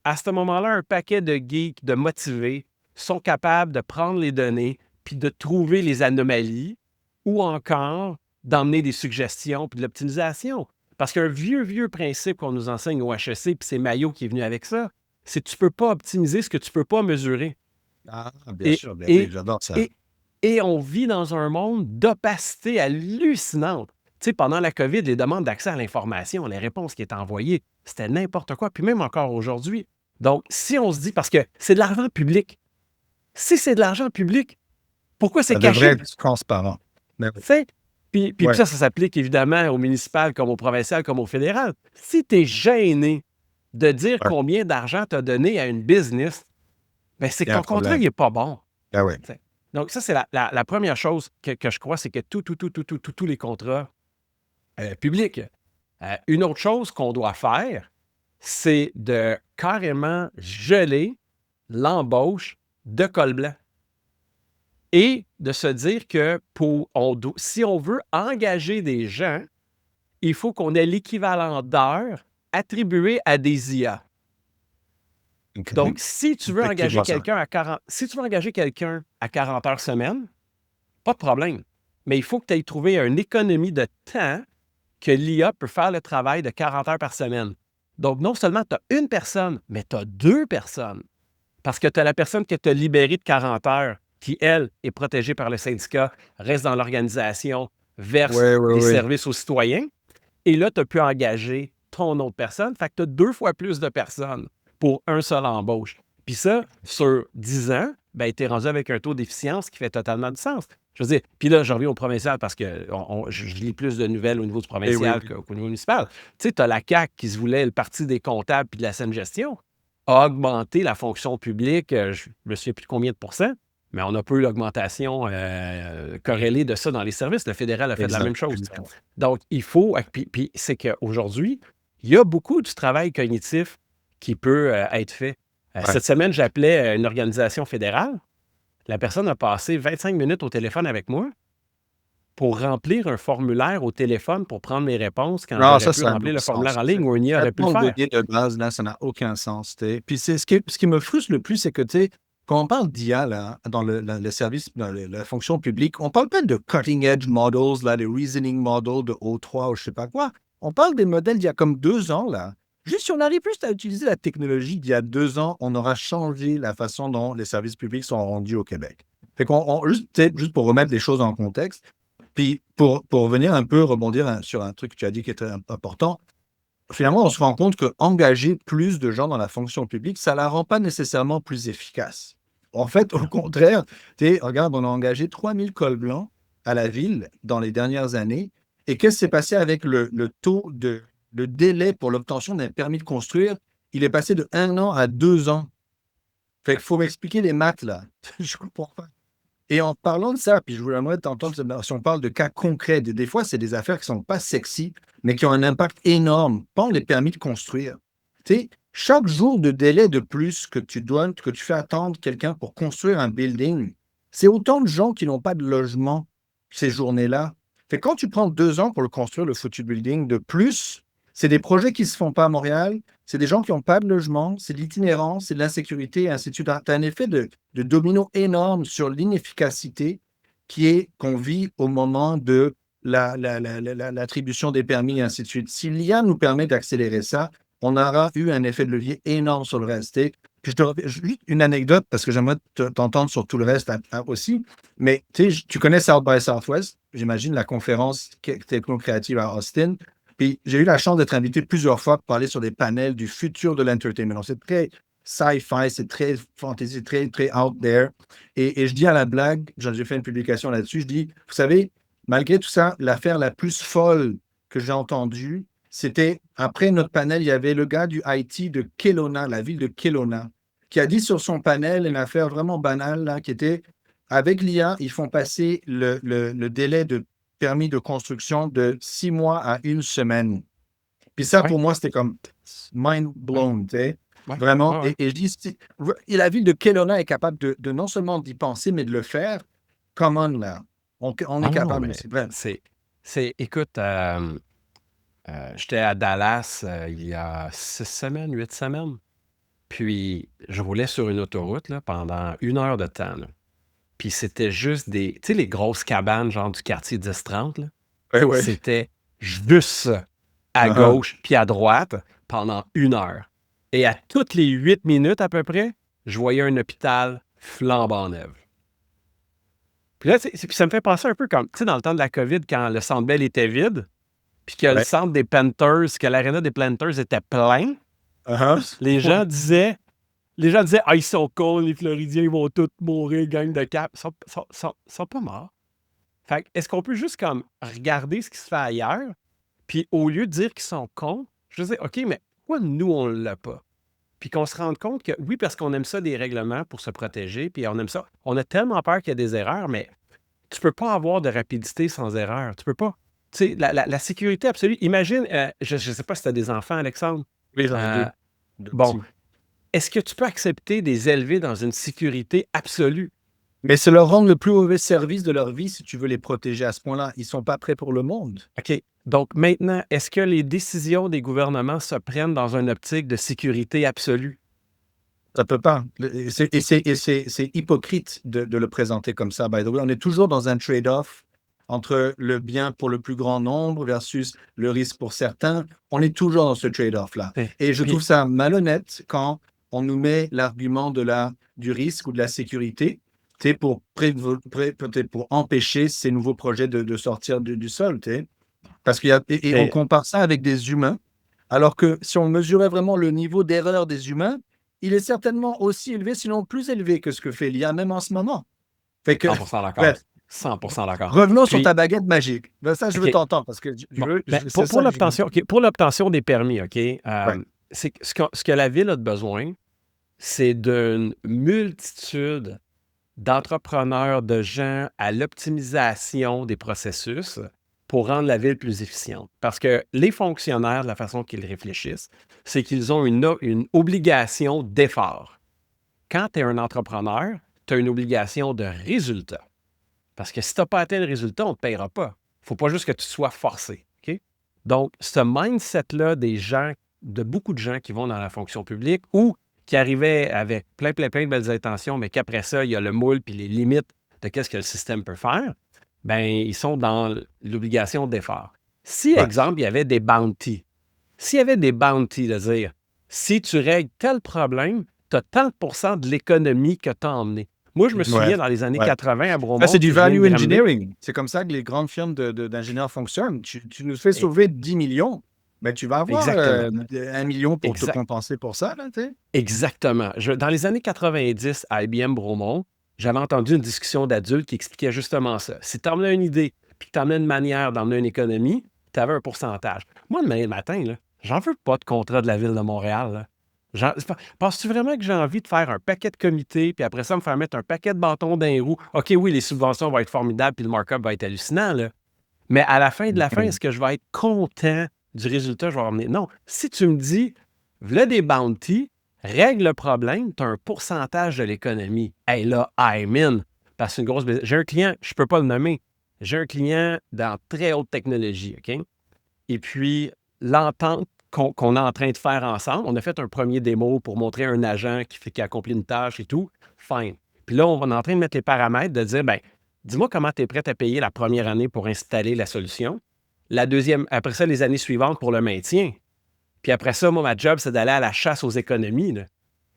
à ce moment-là, un paquet de geeks, de motivés, sont capables de prendre les données puis de trouver les anomalies ou encore d'emmener des suggestions puis de l'optimisation. Parce qu'un vieux principe qu'on nous enseigne au HEC, puis c'est Maillot qui est venu avec ça, c'est que tu ne peux pas optimiser ce que tu ne peux pas mesurer. Ah, bien sûr, j'adore ça. Et on vit dans un monde d'opacité hallucinante. Tu sais, pendant la COVID, les demandes d'accès à l'information, les réponses qui étaient envoyées, c'était n'importe quoi, puis même encore aujourd'hui. Donc, si on se dit, parce que c'est de l'argent public, si c'est de l'argent public, pourquoi c'est caché? Ça devrait être transparent. Puis ça s'applique évidemment au municipal, comme au provincial, comme au fédéral. Si tu es gêné de dire combien d'argent tu as donné à une business, ben c'est que ton contrat n'est pas bon. Donc, ça, c'est la première chose que je crois, c'est que tous les contrats publics. Une autre chose qu'on doit faire, c'est de carrément geler l'embauche de col blanc. Et de se dire que si on veut engager des gens, il faut qu'on ait l'équivalent d'heures attribuées à des IA. Okay. Donc, si tu veux engager quelqu'un à 40 heures semaine, pas de problème. Mais il faut que tu aies trouvé une économie de temps que l'IA peut faire le travail de 40 heures par semaine. Donc, non seulement tu as une personne, mais tu as deux personnes. Parce que tu as la personne que tu as libérée de 40 heures qui, elle, est protégée par le syndicat, reste dans l'organisation, verse des services aux citoyens. Et là, tu as pu engager ton autre personne. Fait que tu as 2 fois plus de personnes pour un seul embauche. Puis ça, sur 10 ans, ben, tu es rendu avec un taux d'efficience qui fait totalement du sens. Je veux dire, puis là, je reviens au provincial parce que je lis plus de nouvelles au niveau du provincial qu'au niveau municipal. Tu sais, tu as la CAQ qui se voulait le parti des comptables puis de la saine gestion, a augmenté la fonction publique, je me souviens plus de combien de pourcents, mais on n'a pas eu l'augmentation corrélée de ça dans les services. Le fédéral a fait la même chose. Donc, il faut... Puis c'est qu'aujourd'hui, il y a beaucoup du travail cognitif qui peut être fait. Cette semaine, j'appelais une organisation fédérale. La personne a passé 25 minutes au téléphone avec moi pour remplir un formulaire au téléphone pour prendre mes réponses quand j'aurais pu remplir le formulaire en ligne où un IA aurait pu le faire. De base, là, ça n'a aucun sens. Puis ce qui me frustre le plus, c'est que quand on parle d'IA là, dans le service, dans la fonction publique, on ne parle pas de cutting edge models, là, les reasoning models de O3 ou je ne sais pas quoi. On parle des modèles d'il y a comme 2 ans. Là. Juste si on arrive juste à utiliser la technologie d'il y a 2 ans, on aura changé la façon dont les services publics sont rendus au Québec. Fait juste pour remettre les choses en contexte, puis pour venir un peu rebondir sur un truc que tu as dit qui est très important, finalement, on se rend compte qu'engager plus de gens dans la fonction publique, ça ne la rend pas nécessairement plus efficace. En fait, au contraire, regarde, on a engagé 3000 cols blancs à la ville dans les dernières années. Et qu'est-ce qui s'est passé avec le taux le délai pour l'obtention d'un permis de construire? Il est passé de 1 an à 2 ans. Fait qu'il faut m'expliquer les maths, là. Je comprends pas. Et en parlant de ça, puis je voudrais t'entendre, si on parle de cas concrets, des fois, c'est des affaires qui ne sont pas sexy, mais qui ont un impact énorme. Prends les permis de construire. Tu sais, chaque jour de délai de plus que tu fais attendre quelqu'un pour construire un building, c'est autant de gens qui n'ont pas de logement ces journées-là. Fait que quand tu prends 2 ans pour le construire, le foutu building de plus, c'est des projets qui ne se font pas à Montréal, c'est des gens qui n'ont pas de logement, c'est de l'itinérance, c'est de l'insécurité, et ainsi de suite. Tu as un effet de domino énorme sur l'inefficacité qu'on vit au moment de l'attribution des permis, et ainsi de suite. Si l'IA nous permet d'accélérer ça, on aura eu un effet de levier énorme sur le reste. Puis juste une anecdote, parce que j'aimerais t'entendre sur tout le reste aussi, mais tu connais South by Southwest, j'imagine la conférence techno-créative à Austin. Puis j'ai eu la chance d'être invité plusieurs fois pour parler sur des panels du futur de l'entertainment. Donc, c'est très sci-fi, c'est très fantasy, très, très out there. Et je dis à la blague, j'ai fait une publication là-dessus, je dis, vous savez, malgré tout ça, l'affaire la plus folle que j'ai entendue, c'était, après notre panel, il y avait le gars du IT de Kelowna, la ville de Kelowna, qui a dit sur son panel une affaire vraiment banale, là, qui était, avec l'IA, ils font passer le délai de permis de construction de 6 mois à 1 semaine. Puis ça, pour moi, c'était comme mind blown, tu sais. Vraiment. Et je dis, la ville de Kelowna est capable de non seulement d'y penser, mais de le faire. Come on, là. On est capable. Écoute, j'étais à Dallas il y a 6 semaines, 8 semaines. Puis, je roulais sur une autoroute là, pendant 1 heure de temps. Là. Puis c'était juste tu sais, les grosses cabanes, genre du quartier 10-30, là? C'était juste ça, à gauche puis à droite, pendant 1 heure. Et à toutes les 8 minutes à peu près, je voyais un hôpital flambant neuf. Puis là, ça me fait penser un peu comme, tu sais, dans le temps de la COVID, quand le Centre Bell était vide, puis que le centre des Panthers, que l'aréna des Panthers était plein, les gens disaient... ah, ils sont cons, les Floridiens, ils vont tous mourir, gang de cap. Ils sont pas morts. Fait que, est-ce qu'on peut juste comme regarder ce qui se fait ailleurs, puis au lieu de dire qu'ils sont cons, je veux dire, OK, mais pourquoi nous, on l'a pas? Puis qu'on se rende compte que, oui, parce qu'on aime ça, des règlements pour se protéger, puis on aime ça. On a tellement peur qu'il y a des erreurs, mais tu peux pas avoir de rapidité sans erreur. Tu peux pas. Tu sais, la sécurité absolue. Imagine, je sais pas si tu as des enfants, Alexandre. Oui, j'en ai deux. Bon. Est-ce que tu peux accepter de les élever dans une sécurité absolue? Mais c'est leur rendre le plus mauvais service de leur vie si tu veux les protéger à ce point-là. Ils ne sont pas prêts pour le monde. OK. Donc maintenant, est-ce que les décisions des gouvernements se prennent dans une optique de sécurité absolue? Ça ne peut pas. C'est hypocrite de le présenter comme ça, by the way. On est toujours dans un trade-off entre le bien pour le plus grand nombre versus le risque pour certains. On est toujours dans ce trade-off-là. Et je trouve ça malhonnête quand on nous met l'argument du risque ou de la sécurité pour empêcher ces nouveaux projets de sortir du sol. Parce qu'on compare ça avec des humains. Alors que si on mesurait vraiment le niveau d'erreur des humains, il est certainement aussi élevé, sinon plus élevé que ce que fait l'IA, même en ce moment. Fait que, 100% d'accord. bref, 100% d'accord. revenons sur Puis, ta baguette magique. Ben, ça, je veux OK. t'entendre parce que Bon, c'est pour ça que je veux. l'obtention, OK, pour l'obtention des permis, OK, Ouais. c'est ce que la ville a de besoin, c'est d'une multitude d'entrepreneurs, de gens à l'optimisation des processus pour rendre la ville plus efficiente. Parce que les fonctionnaires, de la façon qu'ils réfléchissent, c'est qu'ils ont une obligation d'effort. Quand tu es un entrepreneur, tu as une obligation de résultat. Parce que si tu n'as pas atteint le résultat, on ne te payera pas. Il ne faut pas juste que tu sois forcé. OK? Donc, ce mindset-là des gens, de beaucoup de gens qui vont dans la fonction publique ou qui arrivaient avec plein de belles intentions, mais qu'après ça, il y a le moule puis les limites de qu'est-ce que le système peut faire, bien, ils sont dans l'obligation d'effort. Si, Ouais. exemple, il y avait des bounties, s'il y avait des bounties de dire, si tu règles tel problème, tu as tant % de l'économie que tu as emmenée. Moi, je me Ouais. souviens dans les années Ouais. 80 à Bromont. Là, c'est du puis je viens de value Granby. engineering. C'est comme ça que les grandes firmes d'ingénieurs fonctionnent. Tu nous fais sauver 10 millions, mais tu vas avoir Exactement. 1 million pour te Exact. compenser pour ça, là, tu sais. Exactement. Dans les années 90, à IBM Bromont, j'avais entendu une discussion d'adultes qui expliquait justement ça. Si tu emmenais une idée, puis que tu emmenais une manière d'emmener une économie, tu avais un pourcentage. Moi, le matin, là, j'en veux pas de contrat de la Ville de Montréal. Là. Penses-tu vraiment que j'ai envie de faire un paquet de comités, puis après ça, me faire mettre un paquet de bâtons dans les roues? OK, oui, les subventions vont être formidables, puis le markup va être hallucinant, là. Mais à la fin de la fin, est-ce que je vais être content du résultat que je vais ramener? Non. Si tu me dis, voilà des bounties, règle le problème, tu as un pourcentage de l'économie. Hey, là, I'm in. Parce que c'est une grosse business. J'ai un client, je ne peux pas le nommer. J'ai un client dans très haute technologie, OK? Et puis, l'entente qu'on est en train de faire ensemble, on a fait un premier démo pour montrer un agent qui accomplit une tâche et tout. Fine. Puis là, on est en train de mettre les paramètres, de dire, ben, dis-moi comment tu es prêt à payer la première année pour installer la solution. La deuxième, après ça, les années suivantes pour le maintien. Puis après ça, moi, ma job, c'est d'aller à la chasse aux économies. Là.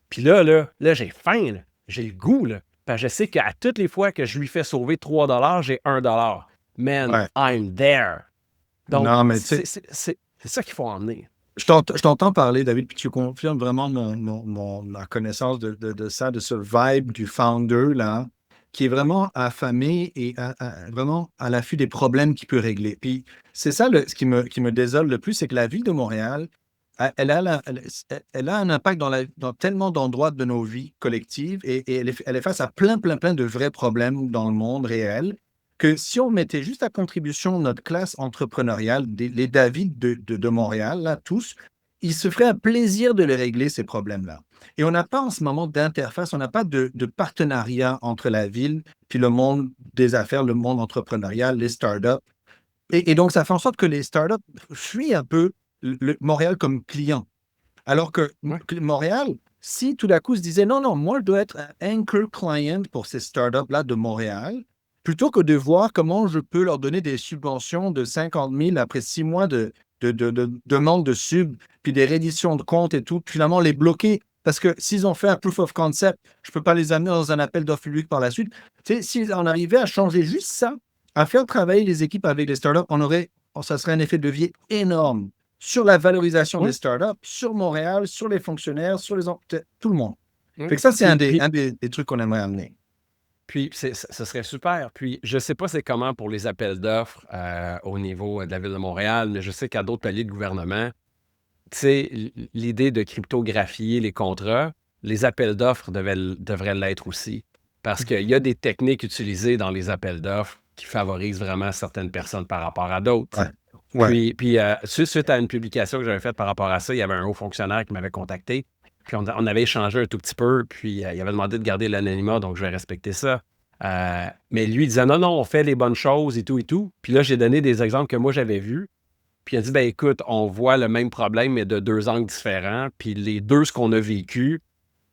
Puis là, j'ai faim. Là. J'ai le goût. Là. Parce que je sais qu'à toutes les fois que je lui fais sauver 3 $, j'ai 1 $. Man, Ouais. I'm there. Donc, Non, mais tu sais, c'est ça qu'il faut emmener. je t'entends parler, David, puis tu confirmes vraiment ma connaissance de ça, de ce vibe du founder, là, qui est vraiment affamé et vraiment à l'affût des problèmes qu'il peut régler. Puis c'est ça ce qui me désole le plus, c'est que la ville de Montréal, elle a un impact dans tellement d'endroits de nos vies collectives et elle est face à plein de vrais problèmes dans le monde réel que si on mettait juste à contribution notre classe entrepreneuriale, les David de Montréal, là, tous, ils se feraient un plaisir de les régler, ces problèmes-là. Et on n'a pas en ce moment d'interface, on n'a pas de partenariat entre la ville puis le monde des affaires, le monde entrepreneurial, les startups. Et donc, ça fait en sorte que les startups fuient un peu Montréal comme client. Alors que Montréal, si tout d'un coup se disait non, moi, je dois être un anchor client pour ces startups-là de Montréal, plutôt que de voir comment je peux leur donner des subventions de 50 000 après 6 mois de demande de sub, puis des redditions de comptes et tout, puis finalement les bloquer. Parce que s'ils ont fait un proof of concept, je ne peux pas les amener dans un appel d'offres public par la suite. Tu sais, si on arrivait à changer juste ça, à faire travailler les équipes avec les startups, ça serait un effet de levier énorme sur la valorisation des startups, sur Montréal, sur les fonctionnaires, sur tout le monde. Fait que ça, c'est un des trucs qu'on aimerait amener. Puis, ce serait super. Puis, je ne sais pas c'est comment pour les appels d'offres au niveau de la Ville de Montréal, mais je sais qu'à d'autres paliers de gouvernement, tu sais, l'idée de cryptographier les contrats, les appels d'offres devraient l'être aussi. Parce qu'il y a des techniques utilisées dans les appels d'offres qui favorisent vraiment certaines personnes par rapport à d'autres. Ouais. Puis suite à une publication que j'avais faite par rapport à ça, il y avait un haut fonctionnaire qui m'avait contacté. Puis on avait échangé un tout petit peu, puis il avait demandé de garder l'anonymat, donc je vais respecter ça. Mais lui, il disait non, on fait les bonnes choses et tout. Puis là, j'ai donné des exemples que moi, j'avais vus. Puis il a dit, ben écoute, on voit le même problème, mais de 2 angles différents. Puis les deux, ce qu'on a vécu,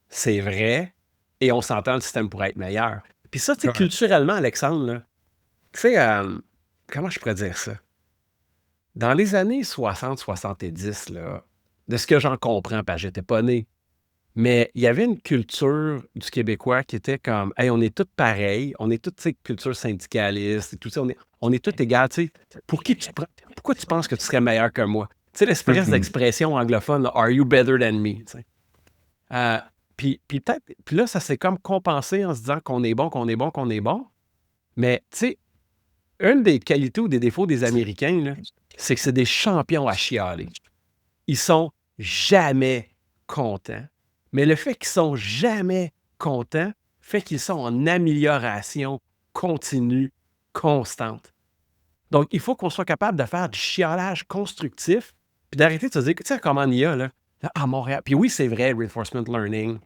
c'est vrai. Et on s'entend, le système pourrait être meilleur. Puis ça, tu sais, culturellement, Alexandre, là, tu sais, comment je pourrais dire ça? Dans les années 60-70, là, de ce que j'en comprends, parce que j'étais pas né, mais il y avait une culture du Québécois qui était comme, hey, on est tous pareils, on est tous, tu sais, culture syndicaliste et tout ça, on est tous égaux, tu sais. Pourquoi tu penses que tu serais meilleur que moi? sais, l'espèce Mhm. d'expression anglophone, là, Are you better than me? Tu sais. Puis là, ça s'est comme compensé en se disant qu'on est bon, qu'on est bon, qu'on est bon. Mais, tu sais, une des qualités ou des défauts des Américains, là, c'est que c'est des champions à chialer. Ils sont jamais contents. Mais le fait qu'ils sont jamais contents fait qu'ils sont en amélioration continue, constante. Donc, il faut qu'on soit capable de faire du chialage constructif, puis d'arrêter de se dire, tu sais, comme en IA, là, à Montréal. Puis oui, c'est vrai, reinforcement learning,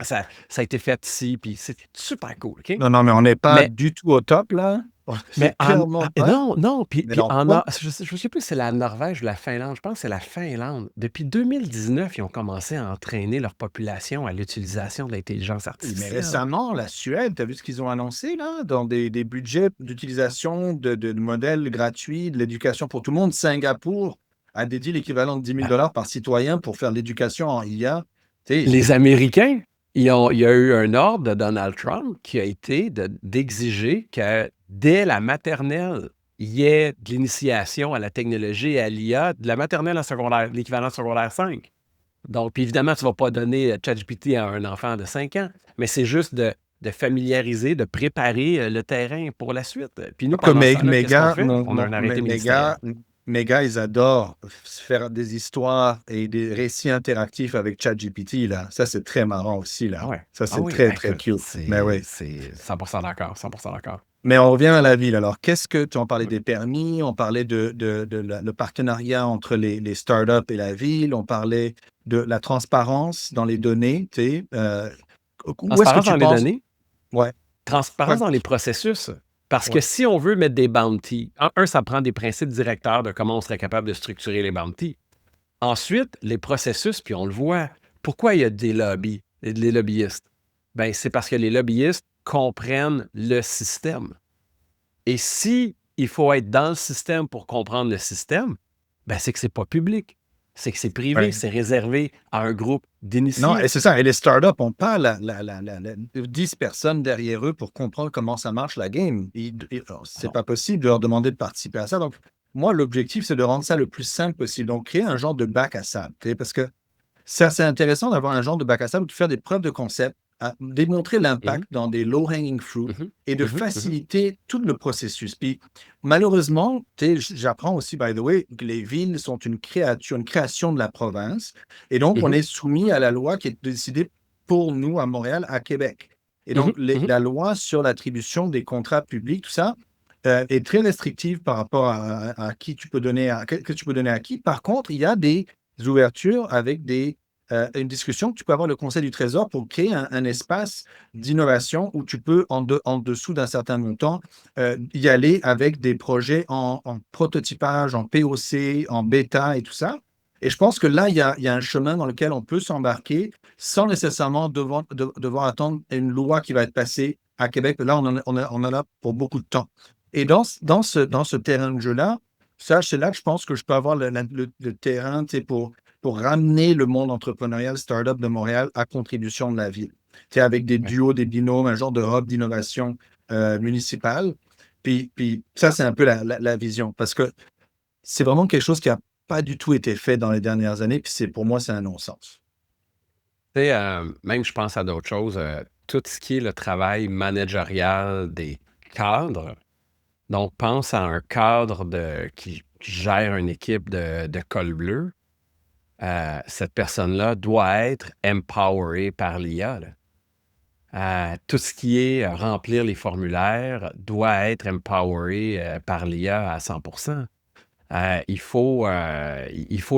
ça a été fait ici, puis c'est super cool, OK? Non, mais on n'est pas Mais, du tout au top, là. mais C'est clairement pas. non, puis Mais dans en quoi? je ne sais plus si c'est la Norvège ou la Finlande, je pense que c'est la Finlande. Depuis 2019, ils ont commencé à entraîner leur population à l'utilisation de l'intelligence Mais artificielle. récemment, la Suède, tu as vu ce qu'ils ont annoncé, là, dans des budgets d'utilisation de modèles gratuits, de l'éducation pour tout le monde. Singapour a dédié l'équivalent de 10 000 $ par citoyen pour faire de l'éducation en IA. Tu sais, Les Américains, il y a eu un ordre de Donald Trump qui a été d'exiger que dès la maternelle, il y ait de l'initiation à la technologie et à l'IA, de la maternelle à secondaire, l'équivalent secondaire 5. Donc, puis évidemment, tu ne vas pas donner ChatGPT à un enfant de 5 ans, mais c'est juste de familiariser, de préparer le terrain pour la suite. Puis nous, comme pendant ce temps-là, mes qu'est-ce qu'on gars, fait? On a un arrêté ministériel. ils adorent faire des histoires et des récits interactifs avec ChatGPT, là. Ça, c'est très marrant aussi, là. Ah ouais. Ça, Ah c'est oui, très, ben très écoute, cute. Mais oui. c'est 100% d'accord, 100% d'accord. Mais on revient à la ville. Alors, qu'est-ce que tu en parlais des permis, on parlait le partenariat entre les startups et la ville, on parlait de la transparence dans les données. Tu sais, où est-ce que Transparence tu dans les penses? données, Ouais, transparence ouais, dans les processus. Parce que ouais. si on veut mettre des bounties, ça prend des principes directeurs de comment on serait capable de structurer les bounties. Ensuite, les processus, puis on le voit. Pourquoi il y a des lobbies, des lobbyistes? Ben, c'est parce que les lobbyistes comprennent le système. Et si il faut être dans le système pour comprendre le système, ben, c'est que c'est pas public. C'est que c'est privé, Ouais. c'est réservé à un groupe Non, d'initiés. et c'est ça. Et les startups n'ont pas 10 personnes derrière eux pour comprendre comment ça marche la game. C'est Non. pas possible de leur demander de participer à ça. Donc, moi, l'objectif, c'est de rendre ça le plus simple possible. Donc, créer un genre de bac à sable. Tu sais, parce que c'est intéressant d'avoir un genre de bac à sable où tu fais des preuves de concept, à démontrer Mhm, l'impact dans des low-hanging fruit mhm, et de mhm, mhm. faciliter tout le processus. Puis, malheureusement, tu sais, j'apprends aussi, by the way, que les villes sont une création de la province. Et donc, on Mhm, est soumis à la loi qui est décidée pour nous à Montréal, à Québec. Et donc, mhm, mhm. la loi sur l'attribution des contrats publics, tout ça, est très restrictive par rapport à qui tu peux donner que tu peux donner à qui. Par contre, il y a des ouvertures avec une discussion que tu peux avoir le Conseil du Trésor pour créer un espace d'innovation où tu peux, en dessous d'un certain montant, y aller avec des projets en prototypage, en POC, en bêta et tout ça. Et je pense que là, il y a un chemin dans lequel on peut s'embarquer sans nécessairement devoir attendre une loi qui va être passée à Québec. Là, on en a pour beaucoup de temps. Et dans ce terrain de jeu-là, c'est là que je pense que je peux avoir le terrain, tu sais, pour ramener le monde entrepreneurial startup de Montréal à contribution de la ville. Tu sais, avec des Ouais. duos, des binômes, un genre de hub d'innovation municipale. Puis ça, c'est un peu la vision. Parce que c'est vraiment quelque chose qui n'a pas du tout été fait dans les dernières années. Puis pour moi, c'est un non-sens. Tu sais, même je pense à d'autres choses, tout ce qui est le travail managérial des cadres. Donc, pense à un cadre qui gère une équipe de col bleu. Cette personne-là doit être empowerée par l'IA, là. Tout ce qui est remplir les formulaires doit être empoweré par l'IA à 100%. Il faut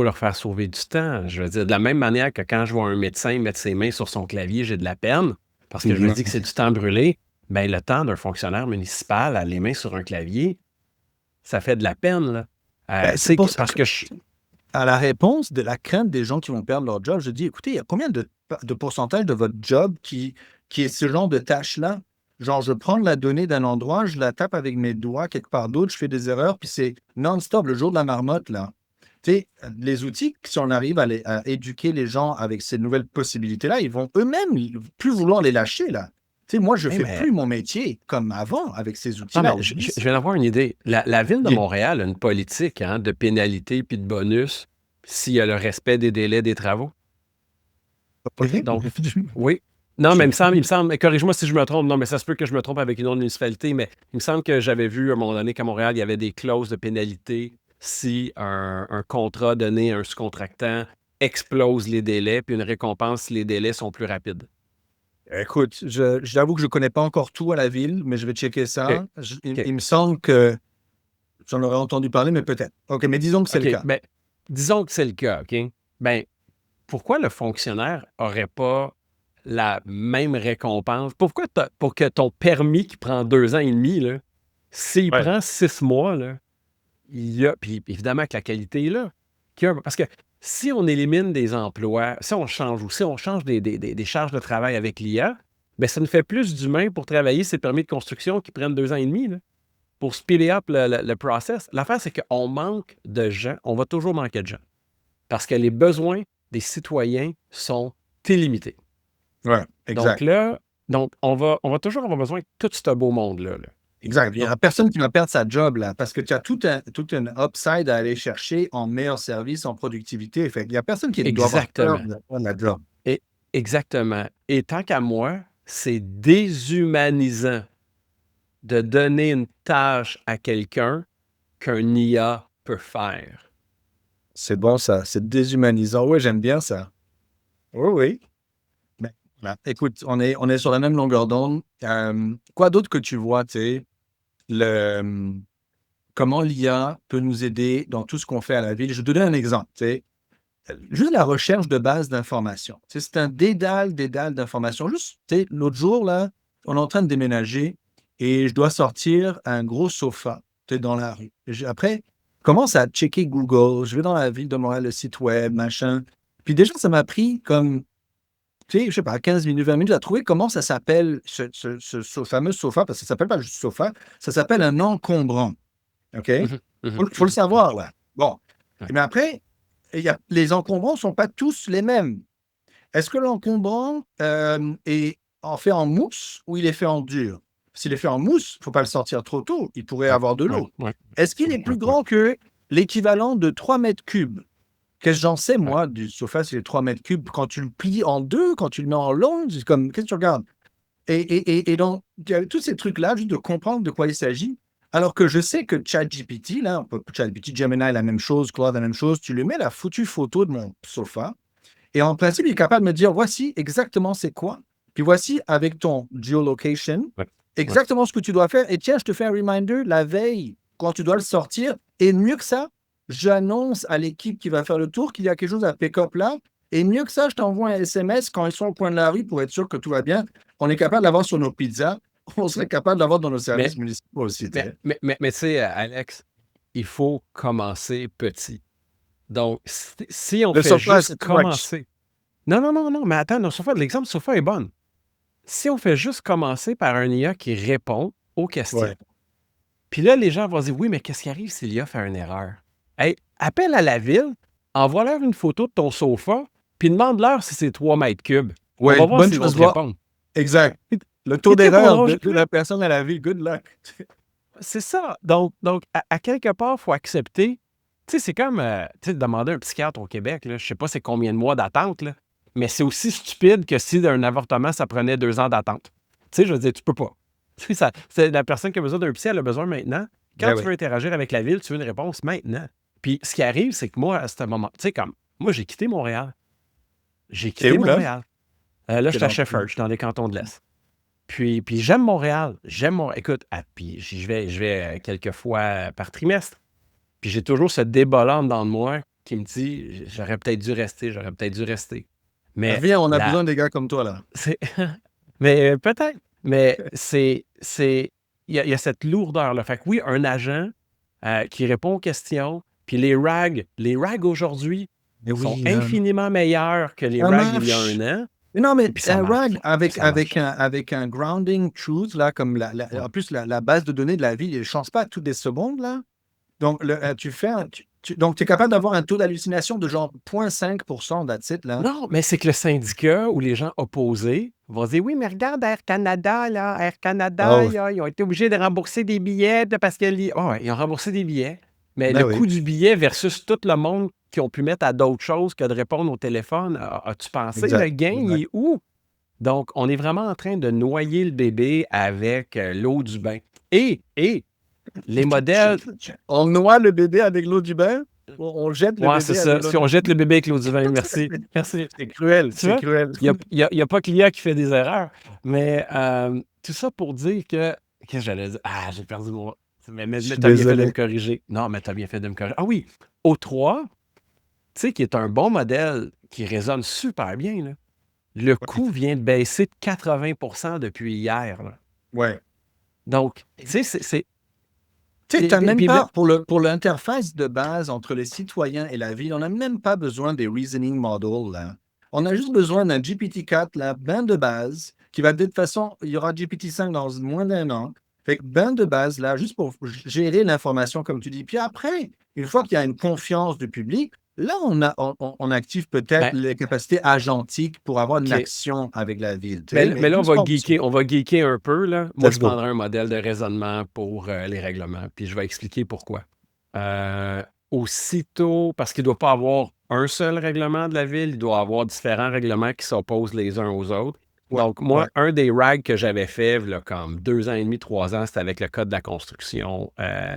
leur faire sauver du temps. Je veux dire, de la même manière que quand je vois un médecin mettre ses mains sur son clavier, j'ai de la peine parce que je me dis que c'est du temps brûlé. Ben, le temps d'un fonctionnaire municipal à les mains sur un clavier, ça fait de la peine, là. C'est pour ça Parce que à la réponse de la crainte des gens qui vont perdre leur job, je dis, écoutez, il y a combien de pourcentage de votre job qui est ce genre de tâche-là? Genre, je prends la donnée d'un endroit, je la tape avec mes doigts quelque part d'autre, je fais des erreurs, puis c'est non-stop, le jour de la marmotte, là. Tu sais, les outils, si on arrive à éduquer les gens avec ces nouvelles possibilités-là, ils vont eux-mêmes plus vouloir les lâcher, là. Tu sais, moi, je Hey, fais mais plus mon métier comme avant avec ces non, outils-là. mais je Oublie ça. viens d'avoir une idée. La ville de Dis. Montréal a une politique de pénalité puis de bonus s'il y a le respect des délais des travaux. OK? Donc, oui. Non, mais il me semble, corrige-moi si je me trompe, non, mais ça se peut que je me trompe avec une autre municipalité, mais il me semble que j'avais vu à un moment donné qu'à Montréal, il y avait des clauses de pénalité si un contrat donné à un sous-contractant explose les délais, puis une récompense si les délais sont plus rapides. Écoute, j'avoue que je connais pas encore tout à la ville, mais je vais checker OK, ça. Il, OK, il me semble que j'en aurais entendu parler, mais peut-être. OK, mais disons que c'est le OK. cas. Ben, disons que c'est le cas, OK? Ben, pourquoi le fonctionnaire n'aurait pas la même récompense? Pourquoi pour que ton permis qui prend 2 ans et demi, là, s'il Ouais. prend 6 mois, là, il y a, puis évidemment que la qualité est là. Parce que si on élimine des emplois, si on change ou si on change des charges de travail avec l'IA, ben ça nous fait plus d'humains pour travailler ces permis de construction qui prennent 2 ans et demi, là, pour speeder up le process. L'affaire, c'est qu'on manque de gens, on va toujours manquer de gens. Parce que les besoins des citoyens sont illimités. Ouais, Donc exact. là, on va toujours avoir besoin de tout ce beau monde-là. là. Exact. Il n'y a personne qui va perdre sa job, là, parce que tu as tout un upside à aller chercher en meilleur service, en productivité. Fait qu'il n'y a personne qui doit avoir peur Exactement. de prendre la job. Et, exactement. Et tant qu'à moi, c'est déshumanisant de donner une tâche à quelqu'un qu'un IA peut faire. C'est bon, ça. C'est déshumanisant. Oui, j'aime bien ça. Oui, oui. Ben, voilà. Écoute, on est sur la même longueur d'onde. Quoi d'autre que tu vois, tu sais, comment l'IA peut nous aider dans tout ce qu'on fait à la ville? Je vais te donner un exemple, tu sais. Juste la recherche de base d'informations. Tu sais, c'est un dédale d'informations. Juste, tu sais, l'autre jour, là, on est en train de déménager et je dois sortir un gros sofa, tu sais, dans la rue. Après, je commence à checker Google. Je vais dans la ville de Montréal, le site web, machin. Puis déjà, ça m'a pris comme, tu sais, je sais pas, 15 minutes, 20 minutes à trouver comment ça s'appelle, ce fameux sofa, parce que ça s'appelle pas juste sofa, ça s'appelle un encombrant. OK? Mhm, mhm, Faut le mhm. savoir, là. Bon. Ouais. Mais après, les encombrants ne sont pas tous les mêmes. Est-ce que l'encombrant est en fait en mousse ou il est fait en dur? S'il est fait en mousse, il ne faut pas le sortir trop tôt. Il pourrait Ouais, avoir de ouais, l'eau. ouais, Est-ce qu'il est ouais, plus ouais. grand que l'équivalent de 3 mètres cubes? Qu'est-ce que j'en sais, Ouais. moi, du sofa, c'est 3 mètres cubes? Quand tu le plies en deux, quand tu le mets en long, c'est comme, qu'est-ce que tu regardes? Et donc, il y a tous ces trucs-là, juste de comprendre de quoi il s'agit. Alors que je sais que ChatGPT, là, ChatGPT, Gemini, la même chose, Claude, la même chose, tu lui mets la foutue photo de mon sofa, et en principe, il est capable de me dire, voici exactement c'est quoi, puis voici avec ton geolocation, Ouais, ouais. exactement ce que tu dois faire, et tiens, je te fais un reminder la veille, quand tu dois le sortir, et mieux que ça, j'annonce à l'équipe qui va faire le tour qu'il y a quelque chose à pick-up là, et mieux que ça, je t'envoie un SMS quand ils sont au coin de la rue pour être sûr que tout va bien. On est capable d'avoir sur nos pizzas, on serait capable d'avoir dans nos Mais, services municipaux aussi, tu sais. mais tu sais, Alex, il faut commencer petit. Donc, si on Le fait sofa, juste c'est too much. commencer. Non, mais attends, l'exemple du sofa est bon. Si on fait juste commencer par un IA qui répond aux questions, Ouais. puis là, les gens vont se dire, oui, mais qu'est-ce qui arrive si l'IA fait une erreur? Hey, appelle à la ville, envoie-leur une photo de ton sofa, puis demande-leur si c'est 3 mètres cubes. On Ouais, va voir bonne s'ils vont chose, te voir. répondre. Exact. Le Puis taux tu sais, pour d'erreur lâcher de la personne à la ville, good luck. c'est ça. Donc à quelque part, il faut accepter. Tu sais, c'est comme tu sais, demander à un psychiatre au Québec, là, je sais pas c'est combien de mois d'attente, là, mais c'est aussi stupide que si d'un avortement, ça prenait 2 ans d'attente. Tu sais, je veux dire, tu peux pas. Tu sais, c'est la personne qui a besoin d'un psy, elle a besoin maintenant. Quand Ben tu oui. veux interagir avec la ville, tu veux une réponse maintenant. Puis ce qui arrive, c'est que moi, à ce moment, tu sais, comme moi, j'ai quitté Montréal. J'ai C'est quitté où, là? Montréal. Là, je suis à Shefford, je suis dans les cantons de l'Est. Puis j'aime Montréal. Écoute, puis je vais quelques fois par trimestre. Puis j'ai toujours ce débat-là dans moi qui me dit j'aurais peut-être dû rester. Mais Reviens, on a besoin des gars comme toi, là. c'est mais peut-être. Mais il y a cette lourdeur-là. Fait que oui, un agent qui répond aux questions, puis les RAG aujourd'hui Mais sont oui, man. infiniment meilleurs que les Ça RAG il y a marche. 1 an. Mais non, mais Puis ça un marche. RAG Ça marche. avec un grounding truth, là, comme Ouais. en plus, la base de données de la ville, elle ne change pas toutes les secondes, là. Donc, tu fais donc, tu es capable d'avoir un taux d'hallucination de genre 0,5%, that's it, là. Non, mais c'est que le syndicat ou les gens opposés vont dire oui, mais regarde Air Canada, là, Air Ah Canada, oui, là, ils ont été obligés de rembourser des billets parce que ouais, ils ont remboursé des billets. Mais ben le oui, coût du billet versus tout le monde qui ont pu mettre à d'autres choses que de répondre au téléphone, as-tu pensé, le exact, gain, il exact. est où? Donc, on est vraiment en train de noyer le bébé avec l'eau du bain. Et les modèles, On noie le bébé avec l'eau du bain? On jette le ouais, c'est bébé avec ça. l'eau Si du on bain? jette le bébé avec l'eau du bain, merci. Merci. C'est cruel, Tu c'est vois, cruel. il y a pas que l'IA qui fait des erreurs. Mais tout ça pour dire que. Qu'est-ce que j'allais dire? Ah, j'ai perdu mon. Mais Je suis tu as bien fait de me désolé. corriger. Non, mais tu as bien fait de me corriger. Ah oui, O3, tu sais, qui est un bon modèle qui résonne super bien, là. Le Ouais. coût vient de baisser de 80% depuis hier, là. Ouais. Donc, tu sais, c'est. Tu sais, Et t'as même puis, pas, pour l'interface de base entre les citoyens et la ville, on n'a même pas besoin des reasoning models, là. On a juste besoin d'un GPT-4, là, ben de base, qui va de toute façon, il y aura GPT-5 dans moins d'un an. Fait que ben de base, là, juste pour gérer l'information, comme tu dis. Puis après, une fois qu'il y a une confiance du public, là, on active peut-être ben, les capacités agentiques pour avoir une OK. action avec la ville, tu sais, mais Mais là, doucement. on va geeker un peu, là. Moi, Let's je go. prendrai un modèle de raisonnement pour les règlements, puis je vais expliquer pourquoi. Euh, Aussitôt, parce qu'il ne doit pas avoir un seul règlement de la ville, il doit avoir différents règlements qui s'opposent les uns aux autres. Ouais, Donc, moi, ouais. un des RAG que j'avais fait, là, comme 2 ans et demi, 3 ans, c'était avec le Code de la construction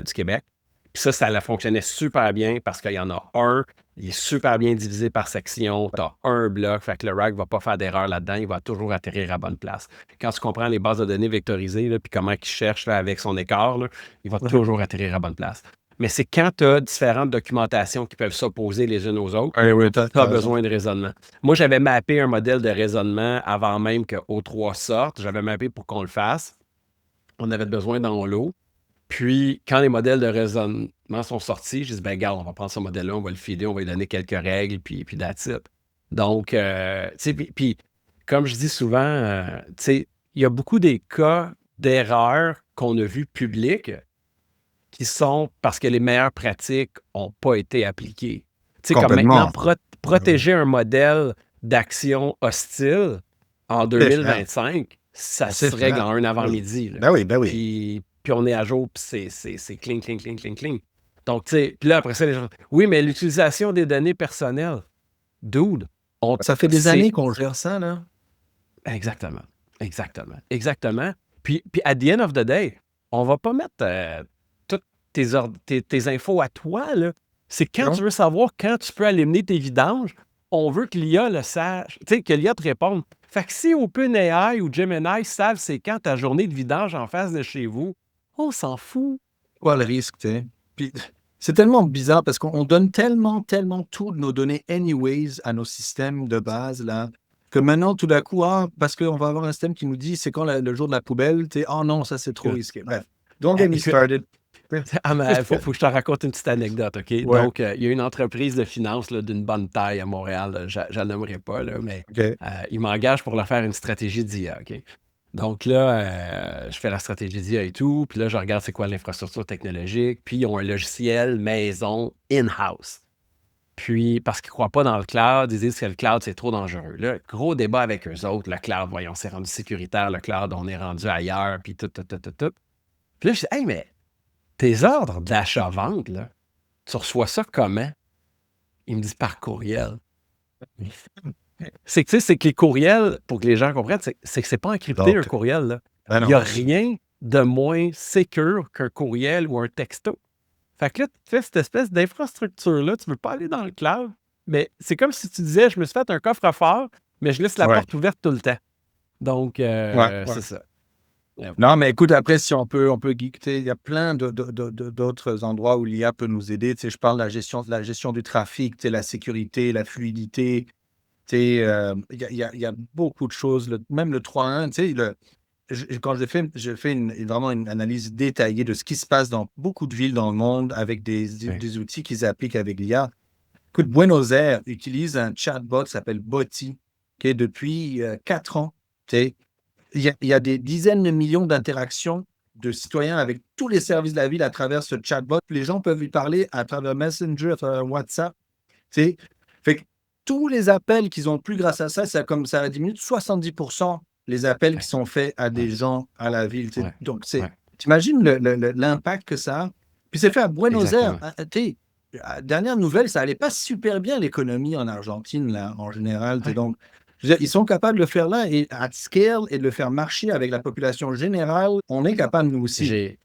du Québec. Puis ça fonctionnait super bien parce qu'il y en a un, il est super bien divisé par section, tu as un bloc, fait que le RAG ne va pas faire d'erreur là-dedans, il va toujours atterrir à bonne place. Quand tu comprends les bases de données vectorisées, là, puis comment il cherche là, avec son écart, là, il va toujours atterrir à bonne place. Mais c'est quand tu as différentes documentations qui peuvent s'opposer les unes aux autres, Ouais, ouais, tu t'as as raison. besoin de raisonnement. Moi, j'avais mappé un modèle de raisonnement avant même que O3 sorte. J'avais mappé pour qu'on le fasse. On avait besoin dans l'eau. Puis, quand les modèles de raisonnement sont sortis, j'ai dit, ben, regarde, on va prendre ce modèle-là, on va le filer, on va lui donner quelques règles, puis that's it. Donc, tu sais, puis, comme je dis souvent, tu sais, il y a beaucoup des cas d'erreurs qu'on a vus publics qui sont parce que les meilleures pratiques n'ont pas été appliquées. Tu sais, comme maintenant, Complètement. Ah oui. protéger un modèle d'action hostile en C'est faire. 2025, ça C'est se règle faire. en un Ben oui. avant-midi, là. Ben oui, ben oui. Puis on est à jour, puis c'est clean, clean, clean, clean, clean. Donc, tu sais, puis là, après ça, les gens, oui, mais l'utilisation des données personnelles, dude, Ça fait des c'est années qu'on gère ça, là. exactement, exactement, exactement. Puis, at the end of the day, on va pas mettre toutes tes infos à toi, là. C'est quand Non? tu veux savoir quand tu peux éliminer tes vidanges, on veut que l'IA le sache, tu sais, que l'IA te réponde. Fait que si OpenAI ou Gemini savent c'est quand ta journée de vidange en face de chez vous, on s'en fout. Quoi le risque, tu sais? Puis c'est tellement bizarre parce qu'on donne tellement toutes nos données anyways à nos systèmes de base, là, que maintenant, tout d'un coup, parce qu'on va avoir un système qui nous dit c'est quand le jour de la poubelle, tu sais, oh non, ça c'est trop Écoute, risqué. Bref, don't get me écoute, started. ah, mais faut que je te raconte une petite anecdote, OK? Ouais, Donc, il y a une entreprise de finance là, d'une bonne taille à Montréal, là, je ne la nommerai pas, là, mais OK. ils m'engagent pour leur faire une stratégie d'IA, OK? Donc là, je fais la stratégie d'IA et tout, puis là, je regarde c'est quoi l'infrastructure technologique, puis ils ont un logiciel maison in-house. Puis, parce qu'ils ne croient pas dans le cloud, ils disent que le cloud, c'est trop dangereux. Là, gros débat avec eux autres. Le cloud, voyons, c'est rendu sécuritaire, le cloud, on est rendu ailleurs, puis tout. Puis là, je dis, hey, mais tes ordres d'achat-vente, là, tu reçois ça comment? Il me dit par courriel. C'est que, tu sais, c'est que les courriels, pour que les gens comprennent, c'est que c'est pas encrypté un Donc, courriel, là. ben Il n'y a non. rien de moins sécure qu'un courriel ou un texto. Fait que là, tu fais cette espèce d'infrastructure-là, tu veux pas aller dans le cloud, mais c'est comme si tu disais, je me suis fait un coffre-fort, mais je laisse la Ouais, porte ouverte tout le temps. Donc, ouais. c'est ça. Ouais. Non, mais écoute, après, si on peut geek, tu sais, il y a plein d'autres endroits où l'IA peut nous aider. Tu sais, je parle de la gestion du trafic, tu sais, la sécurité, la fluidité. Tu sais, il y a beaucoup de choses. Même le 3.1, tu sais, quand j'ai fait vraiment une analyse détaillée de ce qui se passe dans beaucoup de villes dans le monde avec Ouais. des outils qu'ils appliquent avec l'IA. Écoute, Buenos Aires utilise un chatbot qui s'appelle Botti, qui est depuis 4 ans. Tu sais, il y a des dizaines de millions d'interactions de citoyens avec tous les services de la ville à travers ce chatbot. Les gens peuvent lui parler à travers Messenger, à travers WhatsApp. Tu sais. Fait que tous les appels qu'ils ont plus grâce à ça, ça a diminué de 70% les appels qui sont faits à des gens à la ville. Ouais. Donc, Ouais. t'imagines l'impact que ça a? Puis c'est fait à Buenos Aires. Exactement. Dernière nouvelle, ça allait pas super bien l'économie en Argentine, là, en général. Ouais. Donc, je veux dire, ils sont capables de le faire là et à scale et de le faire marcher avec la population générale. On est capable, nous aussi.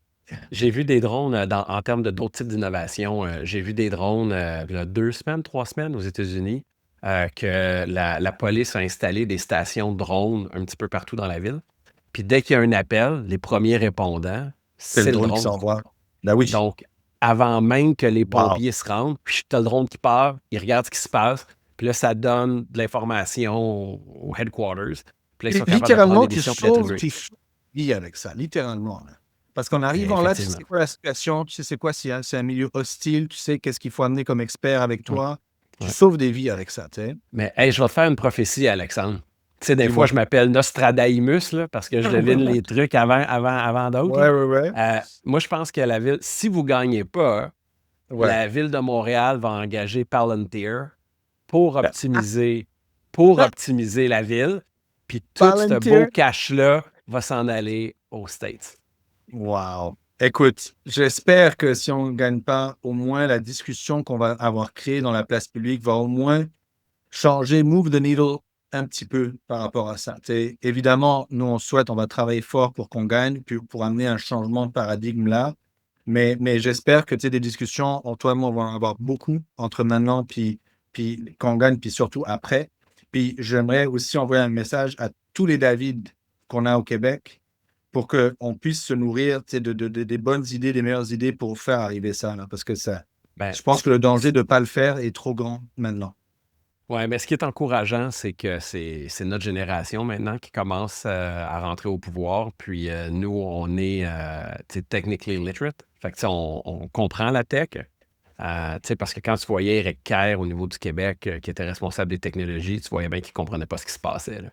J'ai vu des drones en termes d'autres types d'innovation. J'ai vu des drones il y a 2 semaines, 3 semaines aux États-Unis, que la police a installé des stations de drones un petit peu partout dans la ville. Puis dès qu'il y a un appel, les premiers répondants, C'est le drone qui s'envoie. Ben oui. Donc, avant même que les pompiers se rendent, tu as le drone qui part, il regarde ce qui se passe, puis là, ça donne de l'information au headquarters. Puis là, ils sont capables de prendre Littéralement, des tu décisions sauves puis tes vies avec ça, littéralement. Là. Parce qu'en arrivant là, tu sais c'est quoi la situation, tu sais c'est quoi si c'est un milieu hostile, tu sais qu'est-ce qu'il faut amener comme expert avec toi. Tu sauves des vies avec ça, tu sais. Mais hey, je vais te faire une prophétie, Alexandre. Tu sais, des fois, je m'appelle Nostradamus, là, parce que je devine les trucs avant d'autres. Ouais. Moi, je pense que la ville, si vous ne gagnez pas, la ville de Montréal va engager Palantir pour optimiser la ville. Puis tout ce beau cash-là va s'en aller aux States. Wow. Écoute, j'espère que si on ne gagne pas, au moins la discussion qu'on va avoir créée dans la place publique va au moins changer, move the needle un petit peu par rapport à ça. T'sais, évidemment, nous, on va travailler fort pour qu'on gagne, puis pour amener un changement de paradigme là. Mais j'espère que des discussions, toi et moi, on va en avoir beaucoup entre maintenant puis qu'on gagne, puis surtout après. Puis j'aimerais aussi envoyer un message à tous les David qu'on a au Québec pour qu'on puisse se nourrir des bonnes idées, des meilleures idées pour faire arriver ça. Là, parce que je pense que le danger de ne pas le faire est trop grand maintenant. Oui, mais ce qui est encourageant, c'est que c'est notre génération maintenant qui commence à rentrer au pouvoir. Puis nous, on est technically literate. Fait que on comprend la tech. Parce que quand tu voyais Eric Kerr au niveau du Québec, qui était responsable des technologies, tu voyais bien qu'il ne comprenait pas ce qui se passait. Là.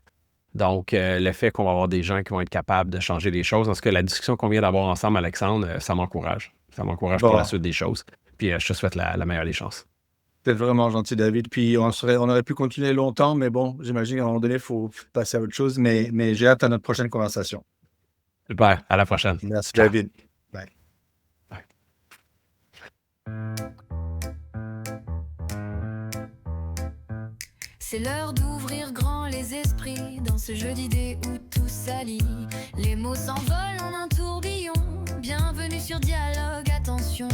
Donc, le fait qu'on va avoir des gens qui vont être capables de changer les choses, en ce que la discussion qu'on vient d'avoir ensemble, Alexandre, ça m'encourage. Ça m'encourage pour la suite des choses. Puis je te souhaite la meilleure des chances. C'est vraiment gentil, David. Puis on aurait pu continuer longtemps, mais bon, j'imagine qu'à un moment donné, il faut passer à autre chose. Mais j'ai hâte à notre prochaine conversation. Super. À la prochaine. Merci, David. Bye. C'est l'heure d'ouvrir grand les esprits dans ce jeu d'idées où tout s'allie. Les mots s'envolent en un tourbillon. Bienvenue sur Dialogue, attention.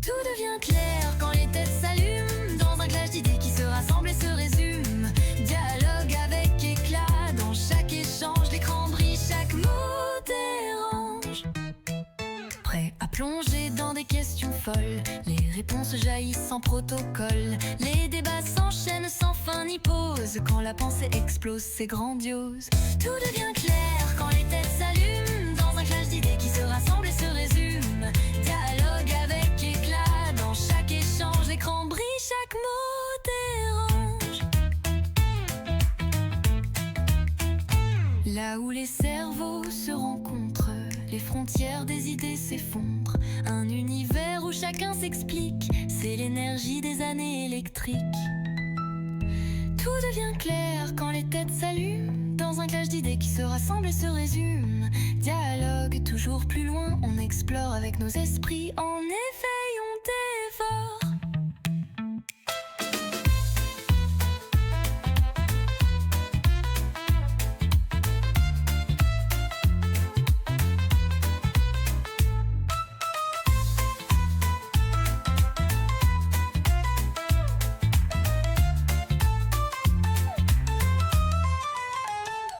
Tout devient clair quand les têtes s'allument dans un clash d'idées qui se rassemblent et se résument. Dialogue avec éclat dans chaque échange. L'écran brille, chaque mot dérange. Prêt à plonger dans des questions folles. Les réponses jaillissent sans protocole. Les débats s'enchaînent sans fin ni pause. Quand la pensée explose, c'est grandiose. Tout devient clair quand les têtes s'allument dans un clash d'idées qui se rassemblent et se résument. Dialogue avec éclat dans chaque échange. L'écran brille, chaque mot dérange. Là où les cerveaux se rencontrent, les frontières des idées s'effondrent. Un univers où chacun s'explique, c'est l'énergie des années électriques. Tout devient clair quand les têtes s'allument dans un clash d'idées qui se rassemblent et se résument. Dialogue toujours plus loin, on explore avec nos esprits. En effet, on dévore.